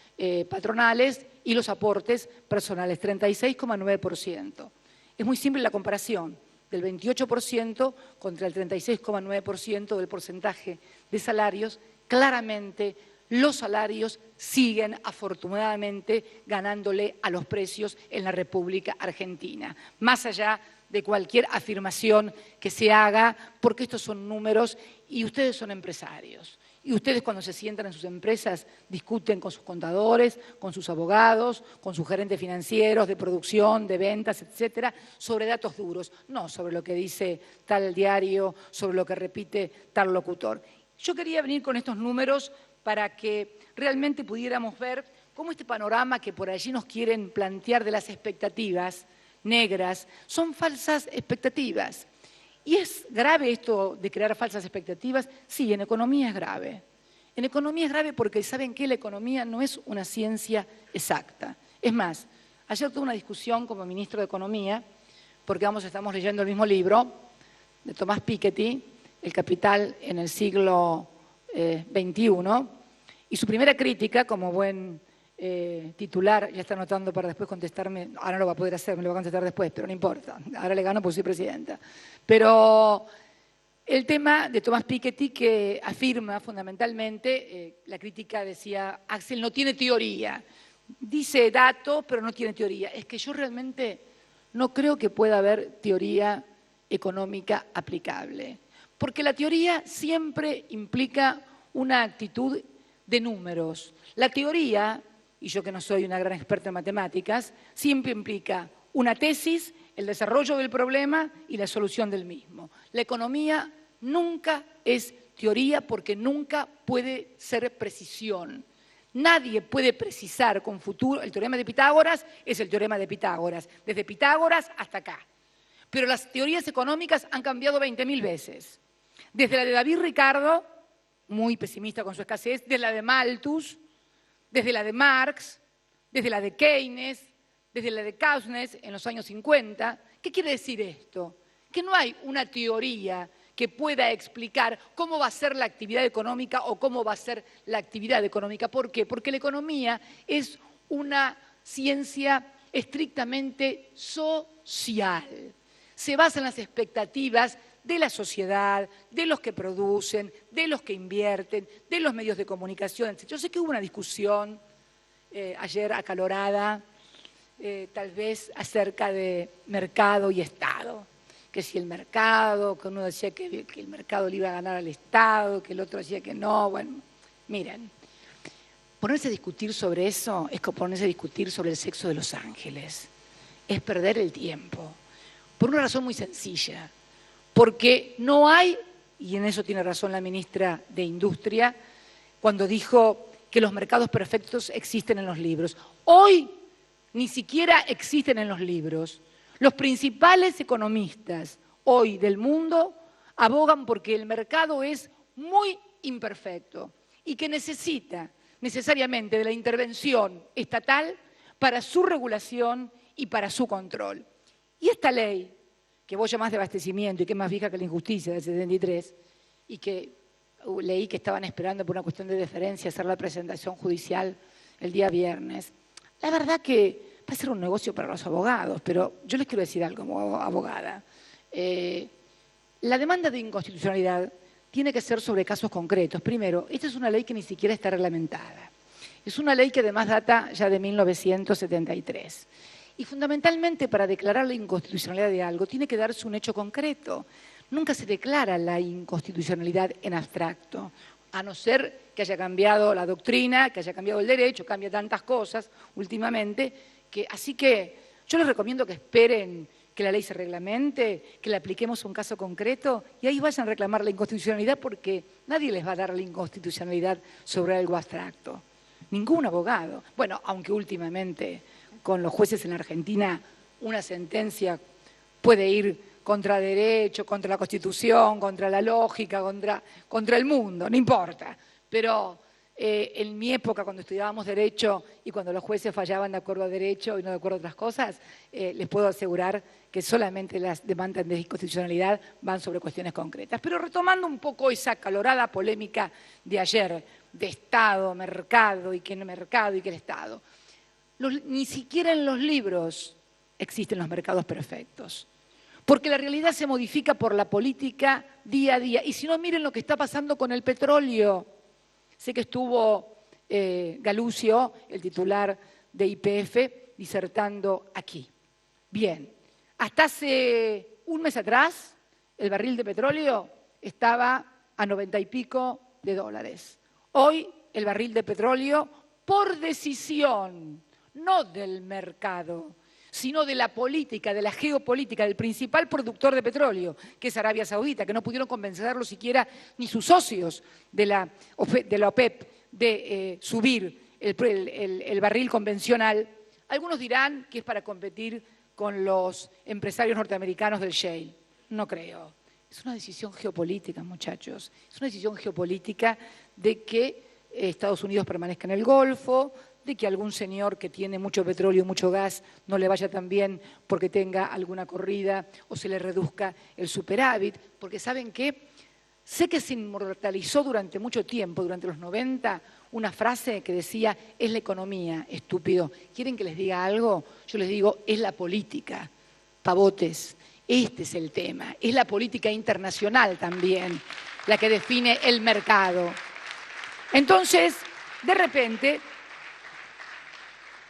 patronales y los aportes personales, 36,9%. Es muy simple la comparación del 28% contra el 36,9% del porcentaje de salarios. Claramente los salarios siguen afortunadamente ganándole a los precios en la República Argentina, más allá de cualquier afirmación que se haga, porque estos son números y ustedes son empresarios. Y ustedes cuando se sientan en sus empresas discuten con sus contadores, con sus abogados, con sus gerentes financieros, de producción, de ventas, etcétera, sobre datos duros, no sobre lo que dice tal diario, sobre lo que repite tal locutor. Yo quería venir con estos números para que realmente pudiéramos ver cómo este panorama que por allí nos quieren plantear de las expectativas negras son falsas expectativas. ¿Y es grave esto de crear falsas expectativas? Sí, en economía es grave. En economía es grave porque saben que la economía no es una ciencia exacta. Es más, ayer tuve una discusión como ministro de Economía, porque estamos leyendo el mismo libro de Thomas Piketty, El Capital en el siglo XXI, y su primera crítica, como buen titular, ya está anotando para después contestarme, ahora no lo va a poder hacer, me lo va a contestar después, pero no importa, ahora le gano porque soy presidenta. Pero el tema de Thomas Piketty que afirma fundamentalmente, la crítica decía, Axel no tiene teoría, dice datos pero no tiene teoría. Es que yo realmente no creo que pueda haber teoría económica aplicable, porque la teoría siempre implica una actitud de números. La teoría, y yo que no soy una gran experta en matemáticas, siempre implica una tesis, el desarrollo del problema y la solución del mismo. La economía nunca es teoría porque nunca puede ser precisión. Nadie puede precisar con futuro. El teorema de Pitágoras es el teorema de Pitágoras, desde Pitágoras hasta acá. Pero las teorías económicas han cambiado 20.000 veces. Desde la de David Ricardo, muy pesimista con su escasez, desde la de Malthus, desde la de Marx, desde la de Keynes, desde la de Clausewitz en los años 50. ¿Qué quiere decir esto? Que no hay una teoría que pueda explicar cómo va a ser la actividad económica o cómo va a ser la actividad económica. ¿Por qué? Porque la economía es una ciencia estrictamente social. Se basa en las expectativas de la sociedad, de los que producen, de los que invierten, de los medios de comunicación, etc. Yo sé que hubo una discusión ayer acalorada, tal vez acerca de mercado y Estado, que si el mercado, que uno decía que el mercado le iba a ganar al Estado, que el otro decía que no. Bueno, miren, ponerse a discutir sobre eso es como ponerse a discutir sobre el sexo de los ángeles, es perder el tiempo, por una razón muy sencilla. Porque no hay, y en eso tiene razón la ministra de Industria, cuando dijo que los mercados perfectos existen en los libros. Hoy ni siquiera existen en los libros. Los principales economistas hoy del mundo abogan porque el mercado es muy imperfecto y que necesita necesariamente de la intervención estatal para su regulación y para su control. Y esta ley, que vos llamás de abastecimiento y que es más vieja que la injusticia del 73, y que leí que estaban esperando por una cuestión de deferencia hacer la presentación judicial el día viernes. La verdad que va a ser un negocio para los abogados, pero yo les quiero decir algo como abogada. La demanda de inconstitucionalidad tiene que ser sobre casos concretos. Primero, esta es una ley que ni siquiera está reglamentada. Es una ley que además data ya de 1973. Y fundamentalmente para declarar la inconstitucionalidad de algo tiene que darse un hecho concreto. Nunca se declara la inconstitucionalidad en abstracto, a no ser que haya cambiado la doctrina, que haya cambiado el derecho, cambia tantas cosas últimamente, así que yo les recomiendo que esperen que la ley se reglamente, que la apliquemos a un caso concreto y ahí vayan a reclamar la inconstitucionalidad porque nadie les va a dar la inconstitucionalidad sobre algo abstracto. Ningún abogado. Bueno, aunque últimamente con los jueces en Argentina una sentencia puede ir contra derecho, contra la Constitución, contra la lógica, contra el mundo, no importa. Pero en mi época, cuando estudiábamos Derecho y cuando los jueces fallaban de acuerdo a Derecho y no de acuerdo a otras cosas, les puedo asegurar que solamente las demandas de inconstitucionalidad van sobre cuestiones concretas. Pero retomando un poco esa acalorada polémica de ayer, de Estado, mercado y que el Estado. Ni siquiera en los libros existen los mercados perfectos. Porque la realidad se modifica por la política día a día. Y si no, miren lo que está pasando con el petróleo. Sé que estuvo Galucio, el titular de YPF, disertando aquí. Bien, hasta hace un mes atrás, el barril de petróleo estaba a 90 y pico de dólares. Hoy, el barril de petróleo, por decisión, no del mercado, sino de la política, de la geopolítica, del principal productor de petróleo, que es Arabia Saudita, que no pudieron convencerlo siquiera ni sus socios de la OPEP de subir el barril convencional. Algunos dirán que es para competir con los empresarios norteamericanos del shale. No creo. Es una decisión geopolítica, muchachos. Es una decisión geopolítica de que Estados Unidos permanezca en el Golfo, de que algún señor que tiene mucho petróleo y mucho gas no le vaya tan bien porque tenga alguna corrida o se le reduzca el superávit, porque ¿saben qué? Sé que se inmortalizó durante mucho tiempo, durante los 90, una frase que decía, es la economía, estúpido. ¿Quieren que les diga algo? Yo les digo, es la política, pavotes. Este es el tema, es la política internacional también la que define el mercado. Entonces, de repente,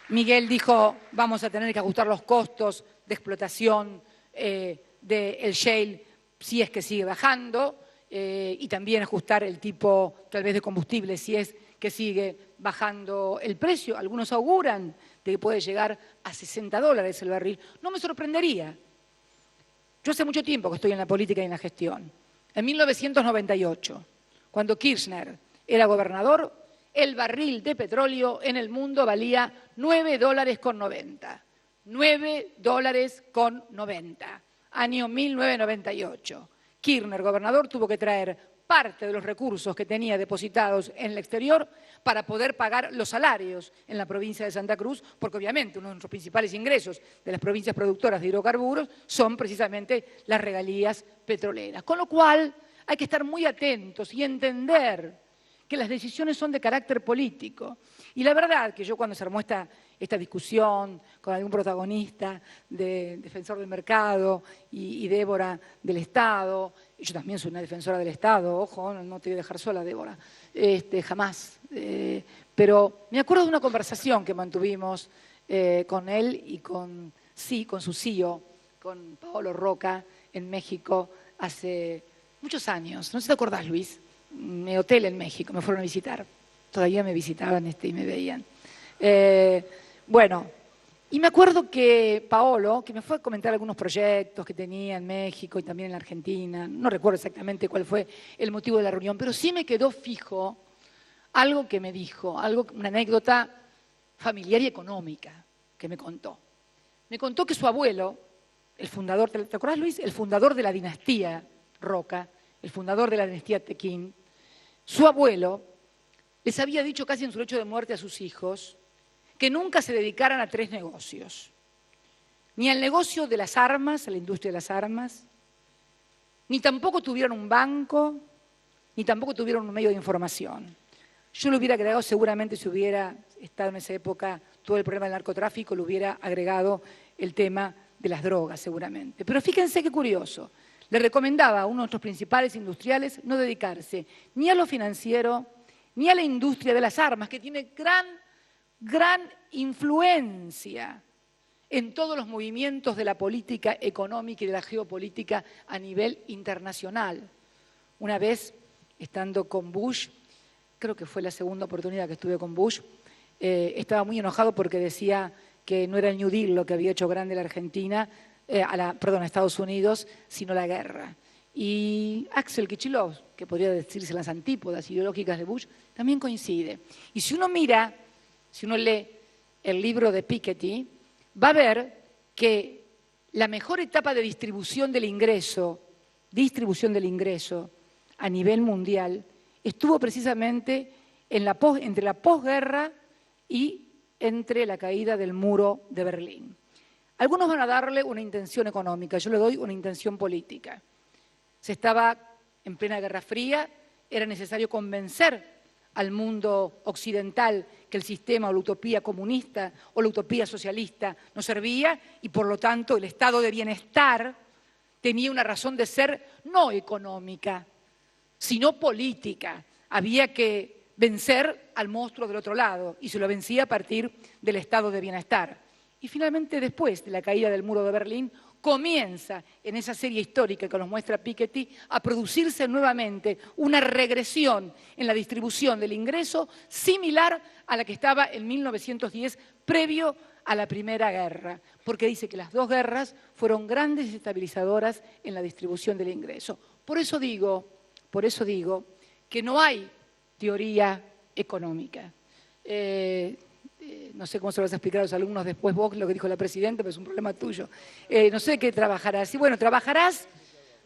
Miguel dijo, vamos a tener que ajustar los costos de explotación del shale si es que sigue bajando y también ajustar el tipo tal vez de combustible si es que sigue bajando el precio. Algunos auguran de que puede llegar a $60 el barril. No me sorprendería. Yo hace mucho tiempo que estoy en la política y en la gestión. En 1998, cuando Kirchner era gobernador, el barril de petróleo en el mundo valía $9,90. $9,90. Año 1998. Kirchner, gobernador, tuvo que traer parte de los recursos que tenía depositados en el exterior para poder pagar los salarios en la provincia de Santa Cruz, porque obviamente uno de nuestros principales ingresos de las provincias productoras de hidrocarburos son precisamente las regalías petroleras. Con lo cual hay que estar muy atentos y entender que las decisiones son de carácter político. Y la verdad que yo cuando se armó esta discusión con algún protagonista de Defensor del Mercado y Débora del Estado, y yo también soy una defensora del Estado, ojo, no te voy a dejar sola, Débora, jamás. Pero me acuerdo de una conversación que mantuvimos con él y con su CEO, con Paolo Roca, en México, hace muchos años. No sé si te acordás, Luis. Mi hotel en México, me fueron a visitar. Todavía me visitaban y me veían. Bueno, y me acuerdo que Paolo, que me fue a comentar algunos proyectos que tenía en México y también en la Argentina, no recuerdo exactamente cuál fue el motivo de la reunión, pero sí me quedó fijo algo que me dijo, una anécdota familiar y económica que me contó. Me contó que su abuelo, el fundador, ¿te acuerdas, Luis? El fundador de la dinastía Roca, el fundador de la dinastía Tequín, su abuelo les había dicho casi en su lecho de muerte a sus hijos que nunca se dedicaran a 3 negocios. Ni al negocio de las armas, a la industria de las armas, ni tampoco tuvieron un banco, ni tampoco tuvieron un medio de información. Yo le hubiera agregado, seguramente si hubiera estado en esa época todo el problema del narcotráfico, le hubiera agregado el tema de las drogas, seguramente. Pero fíjense qué curioso. Le recomendaba a uno de nuestros principales industriales no dedicarse ni a lo financiero, ni a la industria de las armas, que tiene gran influencia en todos los movimientos de la política económica y de la geopolítica a nivel internacional. Una vez, estando con Bush, creo que fue la segunda oportunidad que estuve con Bush, estaba muy enojado porque decía que no era el New Deal lo que había hecho grande la Argentina, a Estados Unidos, sino la guerra. Y Axel Kicillof, que podría decirse las antípodas ideológicas de Bush, también coincide. Y si uno lee el libro de Piketty, va a ver que la mejor etapa de distribución del ingreso a nivel mundial estuvo precisamente entre la posguerra y entre la caída del muro de Berlín. Algunos van a darle una intención económica, yo le doy una intención política. Se estaba en plena Guerra Fría, era necesario convencer al mundo occidental que el sistema o la utopía comunista o la utopía socialista no servía y, por lo tanto, el estado de bienestar tenía una razón de ser no económica, sino política. Había que vencer al monstruo del otro lado y se lo vencía a partir del estado de bienestar. Y finalmente, después de la caída del muro de Berlín, comienza en esa serie histórica que nos muestra Piketty a producirse nuevamente una regresión en la distribución del ingreso similar a la que estaba en 1910, previo a la Primera Guerra, porque dice que las dos guerras fueron grandes estabilizadoras en la distribución del ingreso. Por eso digo que no hay teoría económica. No sé cómo se lo vas a explicar a los alumnos después vos lo que dijo la presidenta, pero es un problema tuyo. No sé qué trabajarás. Y bueno, trabajarás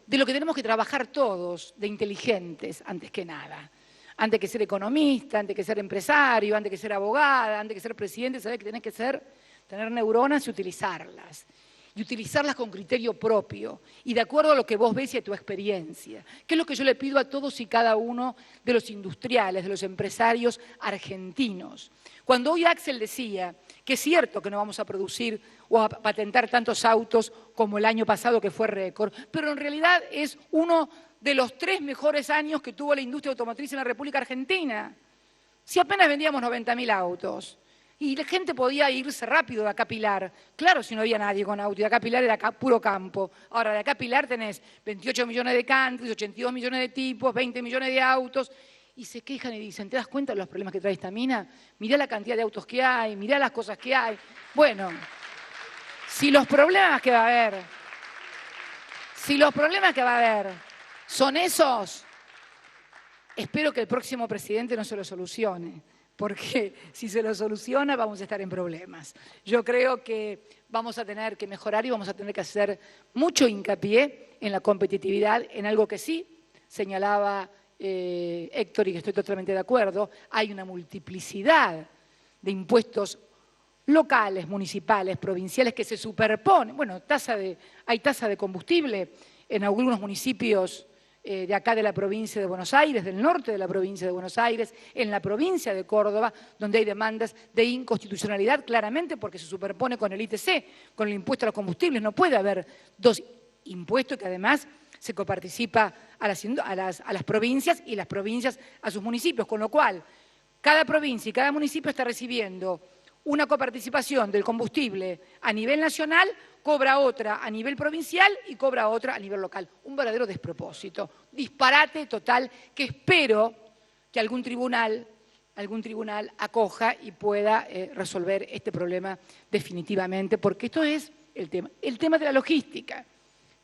de lo que tenemos que trabajar todos, de inteligentes, antes que nada. Antes que ser economista, antes que ser empresario, antes que ser abogada, antes que ser presidente, sabés que tenés que tener neuronas y utilizarlas. Y utilizarlas con criterio propio y de acuerdo a lo que vos ves y a tu experiencia. Que es lo que yo le pido a todos y cada uno de los industriales, de los empresarios argentinos. Cuando hoy Axel decía que es cierto que no vamos a producir o a patentar tantos autos como el año pasado, que fue récord, pero en realidad es uno de los 3 mejores años que tuvo la industria automotriz en la República Argentina. Si apenas vendíamos 90.000 autos. Y la gente podía irse rápido de acá a Pilar. Claro, si no había nadie con auto. Y de acá a Pilar era puro campo. Ahora, de acá a Pilar tenés 28 millones de countries, 82 millones de tipos, 20 millones de autos. Y se quejan y dicen, ¿te das cuenta de los problemas que trae esta mina? Mirá la cantidad de autos que hay, mirá las cosas que hay. Bueno, si los problemas que va a haber son esos, espero que el próximo presidente no se lo solucione. Porque si se lo soluciona vamos a estar en problemas. Yo creo que vamos a tener que mejorar y vamos a tener que hacer mucho hincapié en la competitividad, en algo que sí señalaba Héctor y que estoy totalmente de acuerdo. Hay una multiplicidad de impuestos locales, municipales, provinciales que se superponen. Bueno, hay tasa de combustible en algunos municipios de acá de la provincia de Buenos Aires, del norte de la provincia de Buenos Aires, en la provincia de Córdoba, donde hay demandas de inconstitucionalidad claramente porque se superpone con el ITC, con el impuesto a los combustibles. No puede haber dos impuestos que además se coparticipa a las provincias y las provincias a sus municipios, con lo cual cada provincia y cada municipio está recibiendo una coparticipación del combustible a nivel nacional, cobra otra a nivel provincial y cobra otra a nivel local. Un verdadero despropósito, disparate total que espero que algún tribunal acoja y pueda resolver este problema definitivamente, porque esto es el tema. El tema de la logística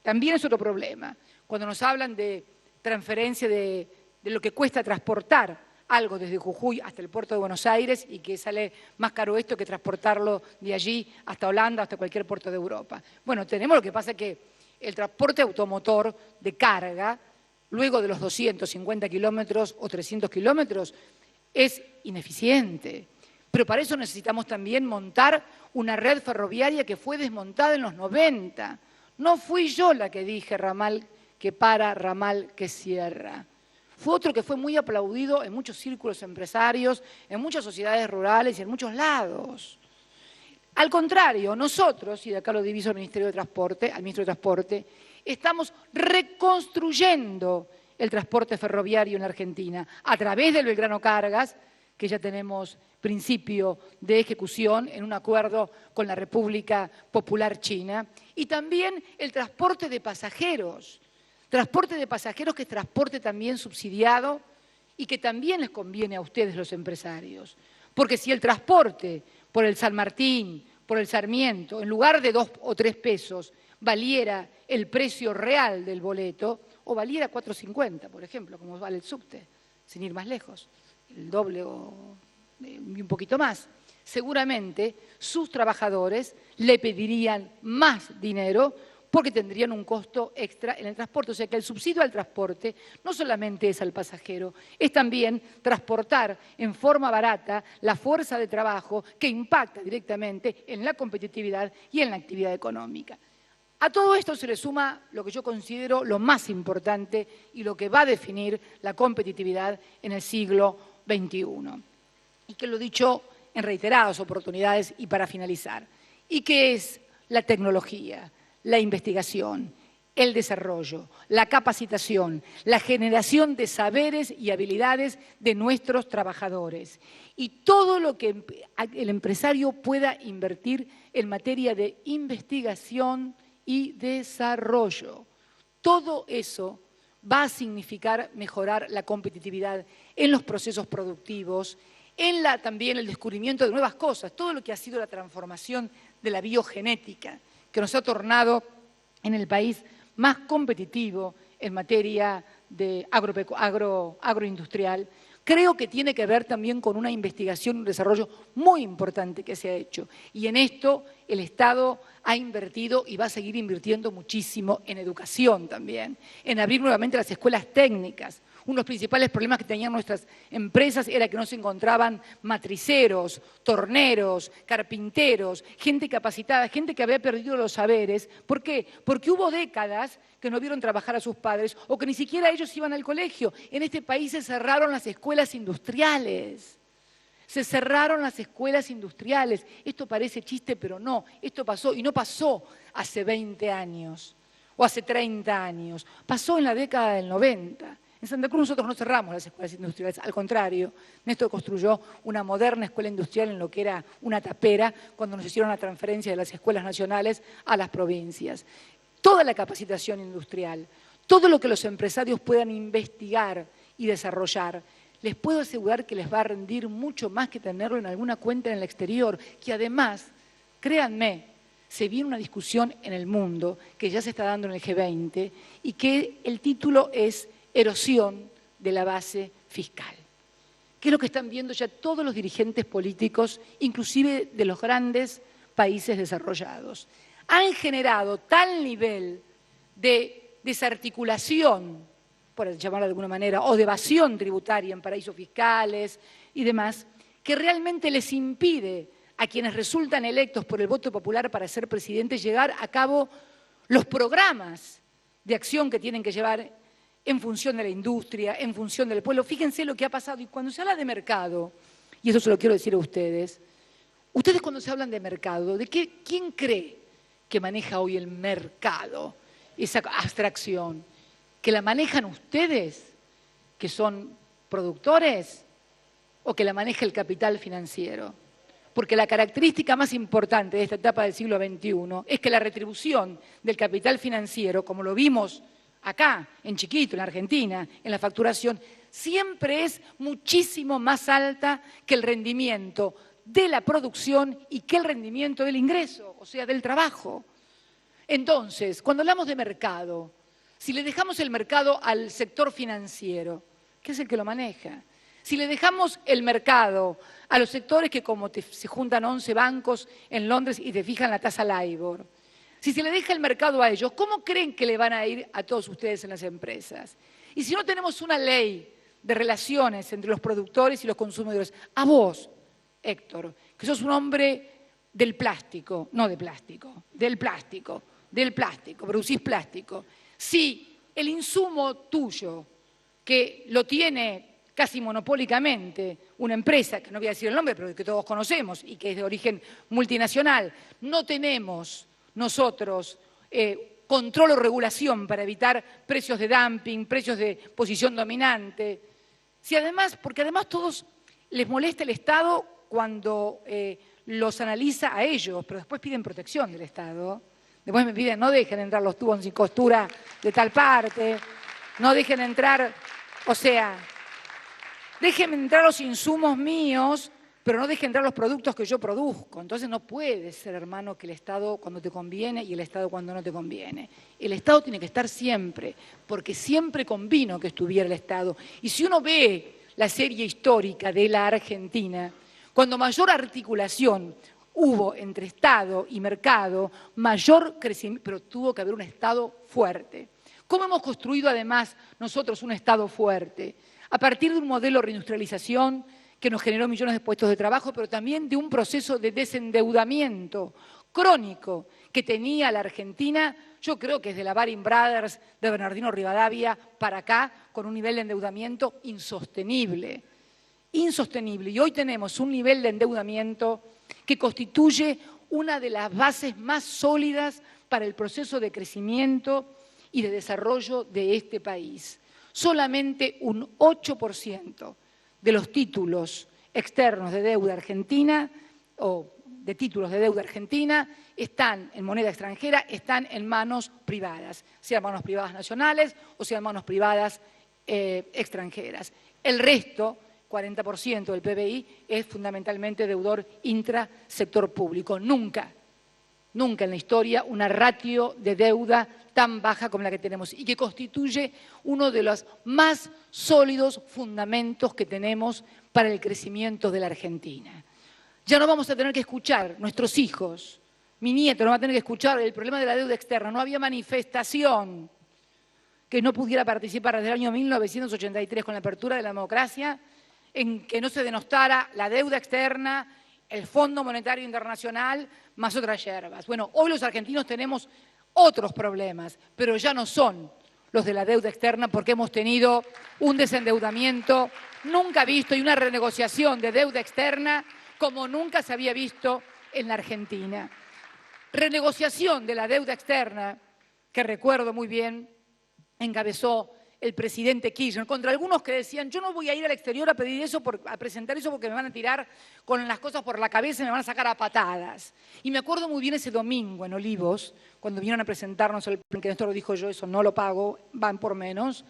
también es otro problema. Cuando nos hablan de transferencia de lo que cuesta transportar algo desde Jujuy hasta el puerto de Buenos Aires y que sale más caro esto que transportarlo de allí hasta Holanda, hasta cualquier puerto de Europa. Bueno, tenemos lo que pasa que el transporte automotor de carga, luego de los 250 kilómetros o 300 kilómetros, es ineficiente. Pero para eso necesitamos también montar una red ferroviaria que fue desmontada en los 90. No fui yo la que dije ramal que para, ramal que cierra. Fue otro que fue muy aplaudido en muchos círculos empresarios, en muchas sociedades rurales y en muchos lados. Al contrario, nosotros, y de acá lo diviso al Ministerio de Transporte, al Ministro de Transporte, estamos reconstruyendo el transporte ferroviario en la Argentina a través del Belgrano Cargas, que ya tenemos principio de ejecución en un acuerdo con la República Popular China, y también el transporte de pasajeros. Transporte de pasajeros que es transporte también subsidiado y que también les conviene a ustedes los empresarios. Porque si el transporte por el San Martín, por el Sarmiento, en lugar de 2 o 3 pesos, valiera el precio real del boleto, o valiera 4,50, por ejemplo, como vale el subte, sin ir más lejos, el doble y un poquito más. seguramente sus trabajadores le pedirían más dinero porque tendrían un costo extra en el transporte. O sea que el subsidio al transporte no solamente es al pasajero, es también transportar en forma barata la fuerza de trabajo que impacta directamente en la competitividad y en la actividad económica. A todo esto se le suma lo que yo considero lo más importante y lo que va a definir la competitividad en el siglo XXI. Y que lo he dicho en reiteradas oportunidades y para finalizar. Y que es la tecnología, la investigación, el desarrollo, la capacitación, la generación de saberes y habilidades de nuestros trabajadores. Y todo lo que el empresario pueda invertir en materia de investigación y desarrollo. Todo eso va a significar mejorar la competitividad en los procesos productivos, también el descubrimiento de nuevas cosas, todo lo que ha sido la transformación de la biogenética, que nos ha tornado en el país más competitivo en materia de agroindustrial. Creo que tiene que ver también con una investigación y un desarrollo muy importante que se ha hecho. Y en esto el Estado ha invertido y va a seguir invirtiendo muchísimo en educación también, en abrir nuevamente las escuelas técnicas. Uno de los principales problemas que tenían nuestras empresas era que no se encontraban matriceros, torneros, carpinteros, gente capacitada, gente que había perdido los saberes. ¿Por qué? Porque hubo décadas que no vieron trabajar a sus padres o que ni siquiera ellos iban al colegio. En este país se cerraron las escuelas industriales. Se cerraron las escuelas industriales. Esto parece chiste, pero no. Esto pasó, y no pasó hace 20 años o hace 30 años. Pasó en la década del 90. En Santa Cruz nosotros no cerramos las escuelas industriales, al contrario, Néstor construyó una moderna escuela industrial en lo que era una tapera cuando nos hicieron la transferencia de las escuelas nacionales a las provincias. Toda la capacitación industrial, todo lo que los empresarios puedan investigar y desarrollar, les puedo asegurar que les va a rendir mucho más que tenerlo en alguna cuenta en el exterior, que además, créanme, se viene una discusión en el mundo que ya se está dando en el G20 y que el título es erosión de la base fiscal, que es lo que están viendo ya todos los dirigentes políticos, inclusive de los grandes países desarrollados. Han generado tal nivel de desarticulación, por llamarlo de alguna manera, o de evasión tributaria en paraísos fiscales y demás, que realmente les impide a quienes resultan electos por el voto popular para ser presidentes llegar a cabo los programas de acción que tienen que llevar en función de la industria, en función del pueblo. Fíjense lo que ha pasado. Y cuando se habla de mercado, y eso se lo quiero decir a ustedes cuando se hablan de mercado, ¿quién cree que maneja hoy el mercado? Esa abstracción. ¿Que la manejan ustedes, que son productores, o que la maneja el capital financiero? Porque la característica más importante de esta etapa del siglo XXI es que la retribución del capital financiero, como lo vimos acá, en chiquito, en Argentina, en la facturación, siempre es muchísimo más alta que el rendimiento de la producción y que el rendimiento del ingreso, o sea, del trabajo. Entonces, cuando hablamos de mercado, si le dejamos el mercado al sector financiero, ¿qué es el que lo maneja? Si le dejamos el mercado a los sectores que como se juntan 11 bancos en Londres y te fijan la tasa LIBOR, si se le deja el mercado a ellos, ¿cómo creen que le van a ir a todos ustedes en las empresas? Y si no tenemos una ley de relaciones entre los productores y los consumidores, a vos, Héctor, que sos un hombre del plástico, no de plástico, del plástico, producís plástico. Si el insumo tuyo, que lo tiene casi monopólicamente una empresa, que no voy a decir el nombre, pero que todos conocemos y que es de origen multinacional, no tenemos nosotros control o regulación para evitar precios de dumping, precios de posición dominante. Si además, porque además todos les molesta el Estado cuando los analiza a ellos, pero después piden protección del Estado. Después me piden, no dejen entrar los tubos sin costura de tal parte, no dejen entrar, o sea, déjenme entrar los insumos míos, pero no dejen entrar los productos que yo produzco. Entonces no puede ser, hermano, que el Estado cuando te conviene y el Estado cuando no te conviene. El Estado tiene que estar siempre, porque siempre convino que estuviera el Estado. Y si uno ve la serie histórica de la Argentina, Cuando mayor articulación hubo entre Estado y mercado, mayor crecimiento, pero tuvo que haber un Estado fuerte. ¿Cómo hemos construido además nosotros un Estado fuerte? A partir de un modelo de reindustrialización que nos generó millones de puestos de trabajo, pero también de un proceso de desendeudamiento crónico que tenía la Argentina, yo creo que desde la Baring Brothers de Bernardino Rivadavia para acá, con un nivel de endeudamiento insostenible. Insostenible. Y hoy tenemos un nivel de endeudamiento que constituye una de las bases más sólidas para el proceso de crecimiento y de desarrollo de este país. Solamente un 8% de los títulos externos de deuda argentina o de títulos de deuda argentina están en moneda extranjera, están en manos privadas, sean manos privadas nacionales o sean manos privadas extranjeras. El resto, 40% del PBI, es fundamentalmente deudor intrasector público. Nunca en la historia una ratio de deuda tan baja como la que tenemos y que constituye uno de los más sólidos fundamentos que tenemos para el crecimiento de la Argentina. Ya no vamos a tener que escuchar, nuestros hijos, mi nieto no va a tener que escuchar el problema de la deuda externa. No había manifestación que no pudiera participar desde el año 1983 con la apertura de la democracia en que no se denostara la deuda externa, el Fondo Monetario Internacional, más otras yerbas. Bueno, hoy los argentinos tenemos otros problemas, pero ya no son los de la deuda externa porque hemos tenido un desendeudamiento nunca visto y una renegociación de deuda externa como nunca se había visto en la Argentina. Renegociación de la deuda externa, que recuerdo muy bien, encabezó el presidente Kirchner, contra algunos que decían, yo no voy a ir al exterior a pedir eso, a presentar eso porque me van a tirar con las cosas por la cabeza y me van a sacar a patadas. Y me acuerdo muy bien ese domingo en Olivos, cuando vinieron a presentarnos el plan, que Néstor lo dijo yo, eso no lo pago, van por menos,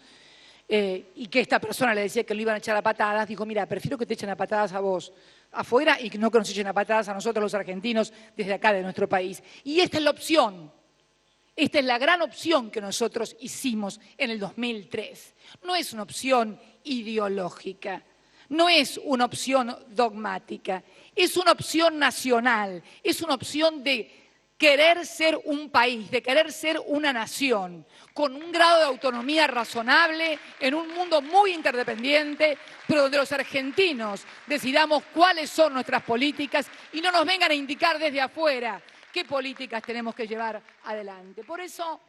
y que esta persona le decía que lo iban a echar a patadas, dijo, mira, prefiero que te echen a patadas a vos afuera y que no que nos echen a patadas a nosotros los argentinos desde acá de nuestro país. Y esta es la opción. Esta es la gran opción que nosotros hicimos en el 2003. No es una opción ideológica, no es una opción dogmática, es una opción nacional, es una opción de querer ser un país, de querer ser una nación, con un grado de autonomía razonable, en un mundo muy interdependiente, pero donde los argentinos decidamos cuáles son nuestras políticas y no nos vengan a indicar desde afuera qué políticas tenemos que llevar adelante. Por eso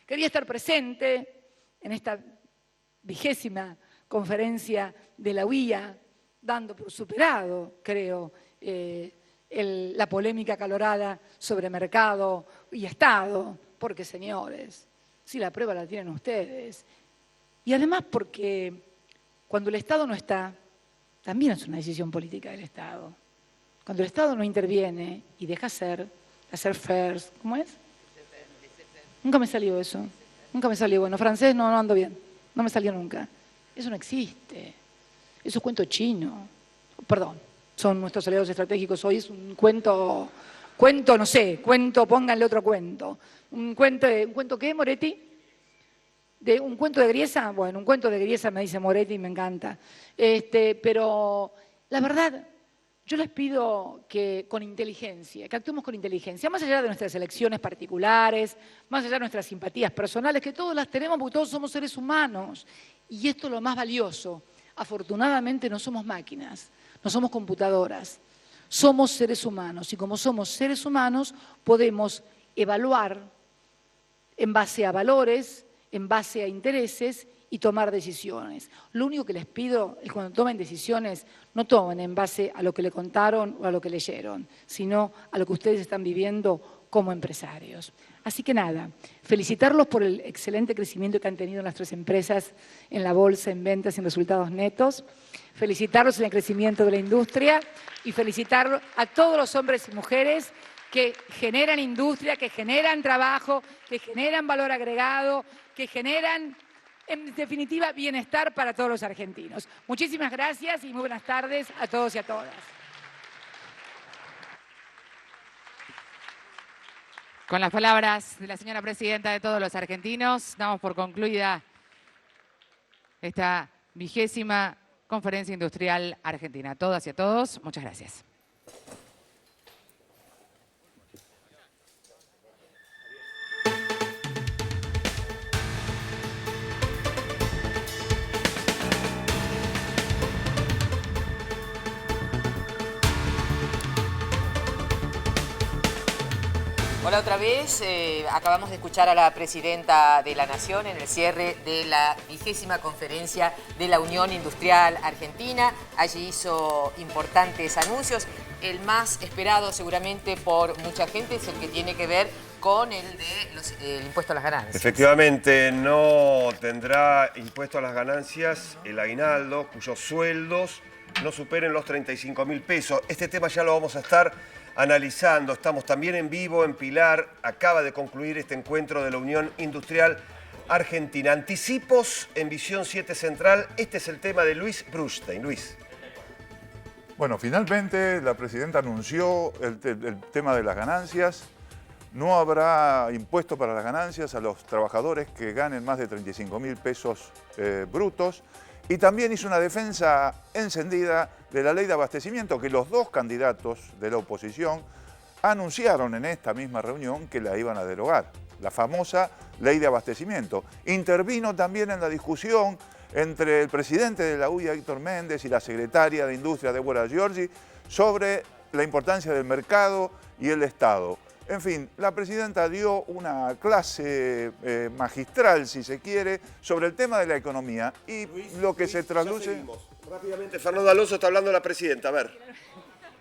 quería estar presente en esta 20ª conferencia de la UIA, dando por superado, creo, la polémica acalorada sobre mercado y Estado, porque, señores, si la prueba la tienen ustedes. Y además porque cuando el Estado no está, también es una decisión política del Estado. Cuando el Estado no interviene y deja hacer first, ¿cómo es? Nunca me salió eso. Nunca me salió. Bueno, francés no ando bien. No me salió nunca. Eso no existe. Eso es cuento chino. Perdón, son nuestros aliados estratégicos hoy. Es un cuento, no sé, pónganle otro cuento. ¿Un cuento qué, Moretti? ¿Un cuento de Griesa? Bueno, un cuento de Griesa me dice Moretti y me encanta. Pero la verdad, yo les pido que con inteligencia, que actuemos con inteligencia, más allá de nuestras elecciones particulares, más allá de nuestras simpatías personales, que todas las tenemos porque todos somos seres humanos. Y esto es lo más valioso. Afortunadamente no somos máquinas, no somos computadoras, somos seres humanos. Y como somos seres humanos, podemos evaluar en base a valores, en base a intereses y tomar decisiones. Lo único que les pido es cuando tomen decisiones, no tomen en base a lo que le contaron o a lo que leyeron, sino a lo que ustedes están viviendo como empresarios. Así que nada, felicitarlos por el excelente crecimiento que han tenido nuestras empresas en la bolsa, en ventas y en resultados netos, felicitarlos en el crecimiento de la industria y felicitar a todos los hombres y mujeres que generan industria, que generan trabajo, que generan valor agregado, que generan, en definitiva, bienestar para todos los argentinos. Muchísimas gracias y muy buenas tardes a todos y a todas. Con las palabras de la señora presidenta de todos los argentinos, damos por concluida esta 20ª Conferencia Industrial Argentina. A todas y a todos, muchas gracias. Hola otra vez, acabamos de escuchar a la Presidenta de la Nación en el cierre de la 20ª Conferencia de la Unión Industrial Argentina. Allí hizo importantes anuncios. El más esperado seguramente por mucha gente es el que tiene que ver con el impuesto a las ganancias. Efectivamente, no tendrá impuesto a las ganancias el aguinaldo cuyos sueldos no superen los 35.000 pesos. Este tema ya lo vamos a estar analizando. Estamos también en vivo en Pilar. Acaba de concluir este encuentro de la Unión Industrial Argentina. Anticipos en Visión 7 Central. Este es el tema de Luis Brustein. Luis. Bueno, finalmente la Presidenta anunció el tema de las ganancias. No habrá impuesto para las ganancias a los trabajadores que ganen más de 35.000 pesos brutos. Y también hizo una defensa encendida de la ley de abastecimiento que los dos candidatos de la oposición anunciaron en esta misma reunión que la iban a derogar, la famosa ley de abastecimiento. Intervino también en la discusión entre el presidente de la UIA, Héctor Méndez, y la secretaria de Industria, Débora Giorgi, sobre la importancia del mercado y el Estado. En fin, la Presidenta dio una clase magistral, si se quiere, sobre el tema de la economía y lo que se traduce... Rápidamente, Fernando Alonso está hablando la Presidenta, a ver.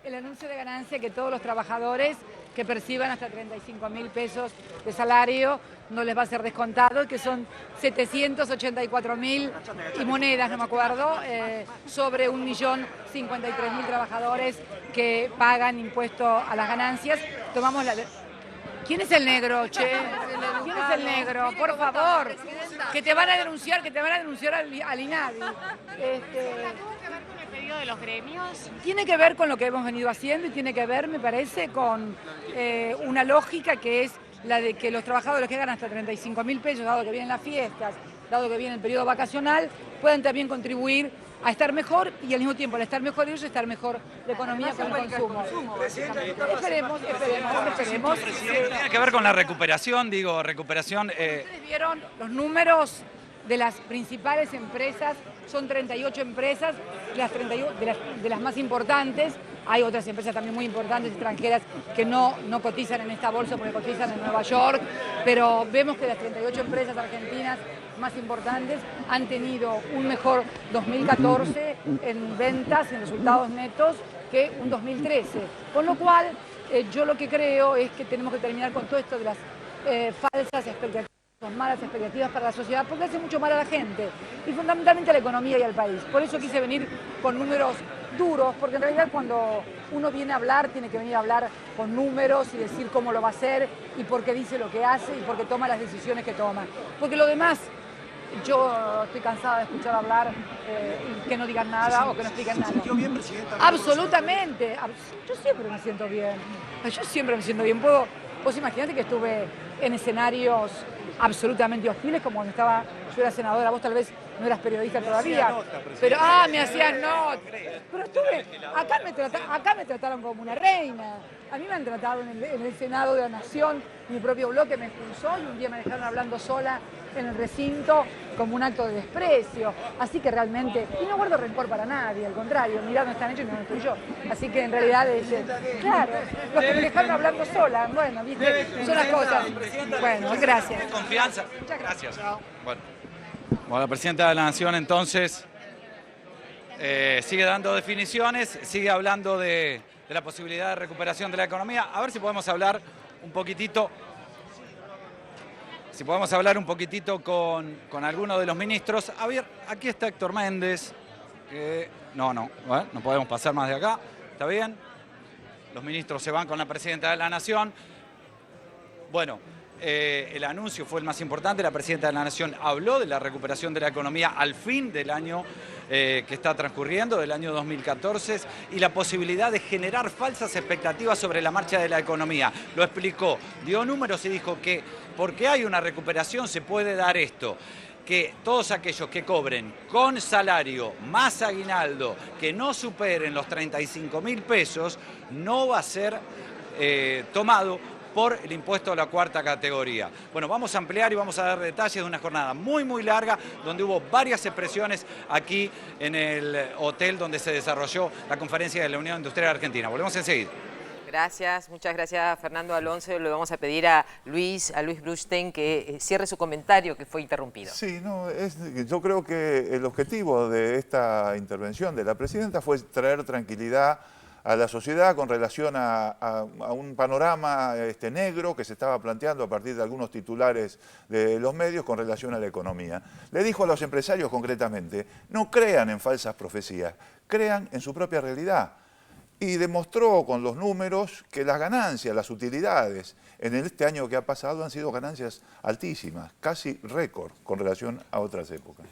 El anuncio de ganancia que todos los trabajadores que perciban hasta 35.000 pesos de salario no les va a ser descontado, que son 784.000 y monedas, no me acuerdo, sobre 1.053.000 trabajadores que pagan impuesto a las ganancias. Tomamos la... ¿Quién es el negro, che? ¿Quién es el negro? Por favor, que te van a denunciar, al INADI. ¿El pedido de los gremios? Tiene que ver con lo que hemos venido haciendo y tiene que ver, me parece, con una lógica que es la de que los trabajadores que ganan hasta 35.000 pesos, dado que vienen las fiestas, dado que viene el periodo vacacional, puedan también contribuir a estar mejor y al mismo tiempo al estar mejor ellos, estar mejor la economía con el consumo. Esperemos. Tiene que ver con la recuperación, recuperación... Ustedes vieron los números de las principales empresas, son 38 empresas, de las más importantes. Hay otras empresas también muy importantes extranjeras que no cotizan en esta bolsa porque cotizan en Nueva York, pero vemos que las 38 empresas argentinas más importantes han tenido un mejor 2014 en ventas, en resultados netos, que un 2013. Con lo cual, yo lo que creo es que tenemos que terminar con todo esto de las falsas expectativas, malas expectativas para la sociedad, porque hace mucho mal a la gente y fundamentalmente a la economía y al país. Por eso quise venir con números duros, porque en realidad cuando uno viene a hablar, tiene que venir a hablar con números y decir cómo lo va a hacer y por qué dice lo que hace y por qué toma las decisiones que toma. Porque lo demás, yo estoy cansada de escuchar hablar y que no digan nada o que no expliquen nada. ¿Se sintió bien, Presidenta? Absolutamente. Yo siempre me siento bien. Vos imaginate que estuve en escenarios absolutamente hostiles, como cuando yo era senadora, vos tal vez no eras periodista todavía, pero me hacían notas. Pero estuve, acá me trataron como una reina. A mí me han tratado en el Senado de la Nación, mi propio bloque me expulsó y un día me dejaron hablando sola en el recinto como un acto de desprecio. Así que realmente, y no guardo rencor para nadie, al contrario, mirá dónde están ellos y dónde estoy yo. Así que en realidad, claro, los que me dejaron hablando sola, bueno, viste, son las cosas. Bueno, gracias. Confianza. Muchas gracias. Bueno, la Presidenta de la Nación entonces sigue dando definiciones, sigue hablando de la posibilidad de recuperación de la economía. A ver si podemos hablar un poquitito. Si podemos hablar un poquitito con alguno de los ministros. A ver, aquí está Héctor Méndez. No podemos pasar más de acá. ¿Está bien? Los ministros se van con la Presidenta de la Nación. Bueno, el anuncio fue el más importante. La Presidenta de la Nación habló de la recuperación de la economía al fin del año que está transcurriendo, del año 2014, y la posibilidad de generar falsas expectativas sobre la marcha de la economía. Lo explicó, dio números y dijo que porque hay una recuperación se puede dar esto. que todos aquellos que cobren con salario más aguinaldo que no superen los 35.000 pesos no va a ser tomado por el impuesto a la cuarta categoría. Bueno, vamos a ampliar y vamos a dar detalles de una jornada muy larga donde hubo varias expresiones aquí en el hotel donde se desarrolló la conferencia de la Unión Industrial Argentina. Volvemos enseguida. Gracias, muchas gracias Fernando Alonso. Le vamos a pedir a Luis Brustein que cierre su comentario que fue interrumpido. Sí, no, yo creo que el objetivo de esta intervención de la presidenta fue traer tranquilidad a la sociedad con relación a un panorama negro que se estaba planteando a partir de algunos titulares de los medios con relación a la economía. Le dijo a los empresarios concretamente, no crean en falsas profecías, crean en su propia realidad. Y demostró con los números que las ganancias, las utilidades en este año que ha pasado han sido ganancias altísimas, casi récord con relación a otras épocas.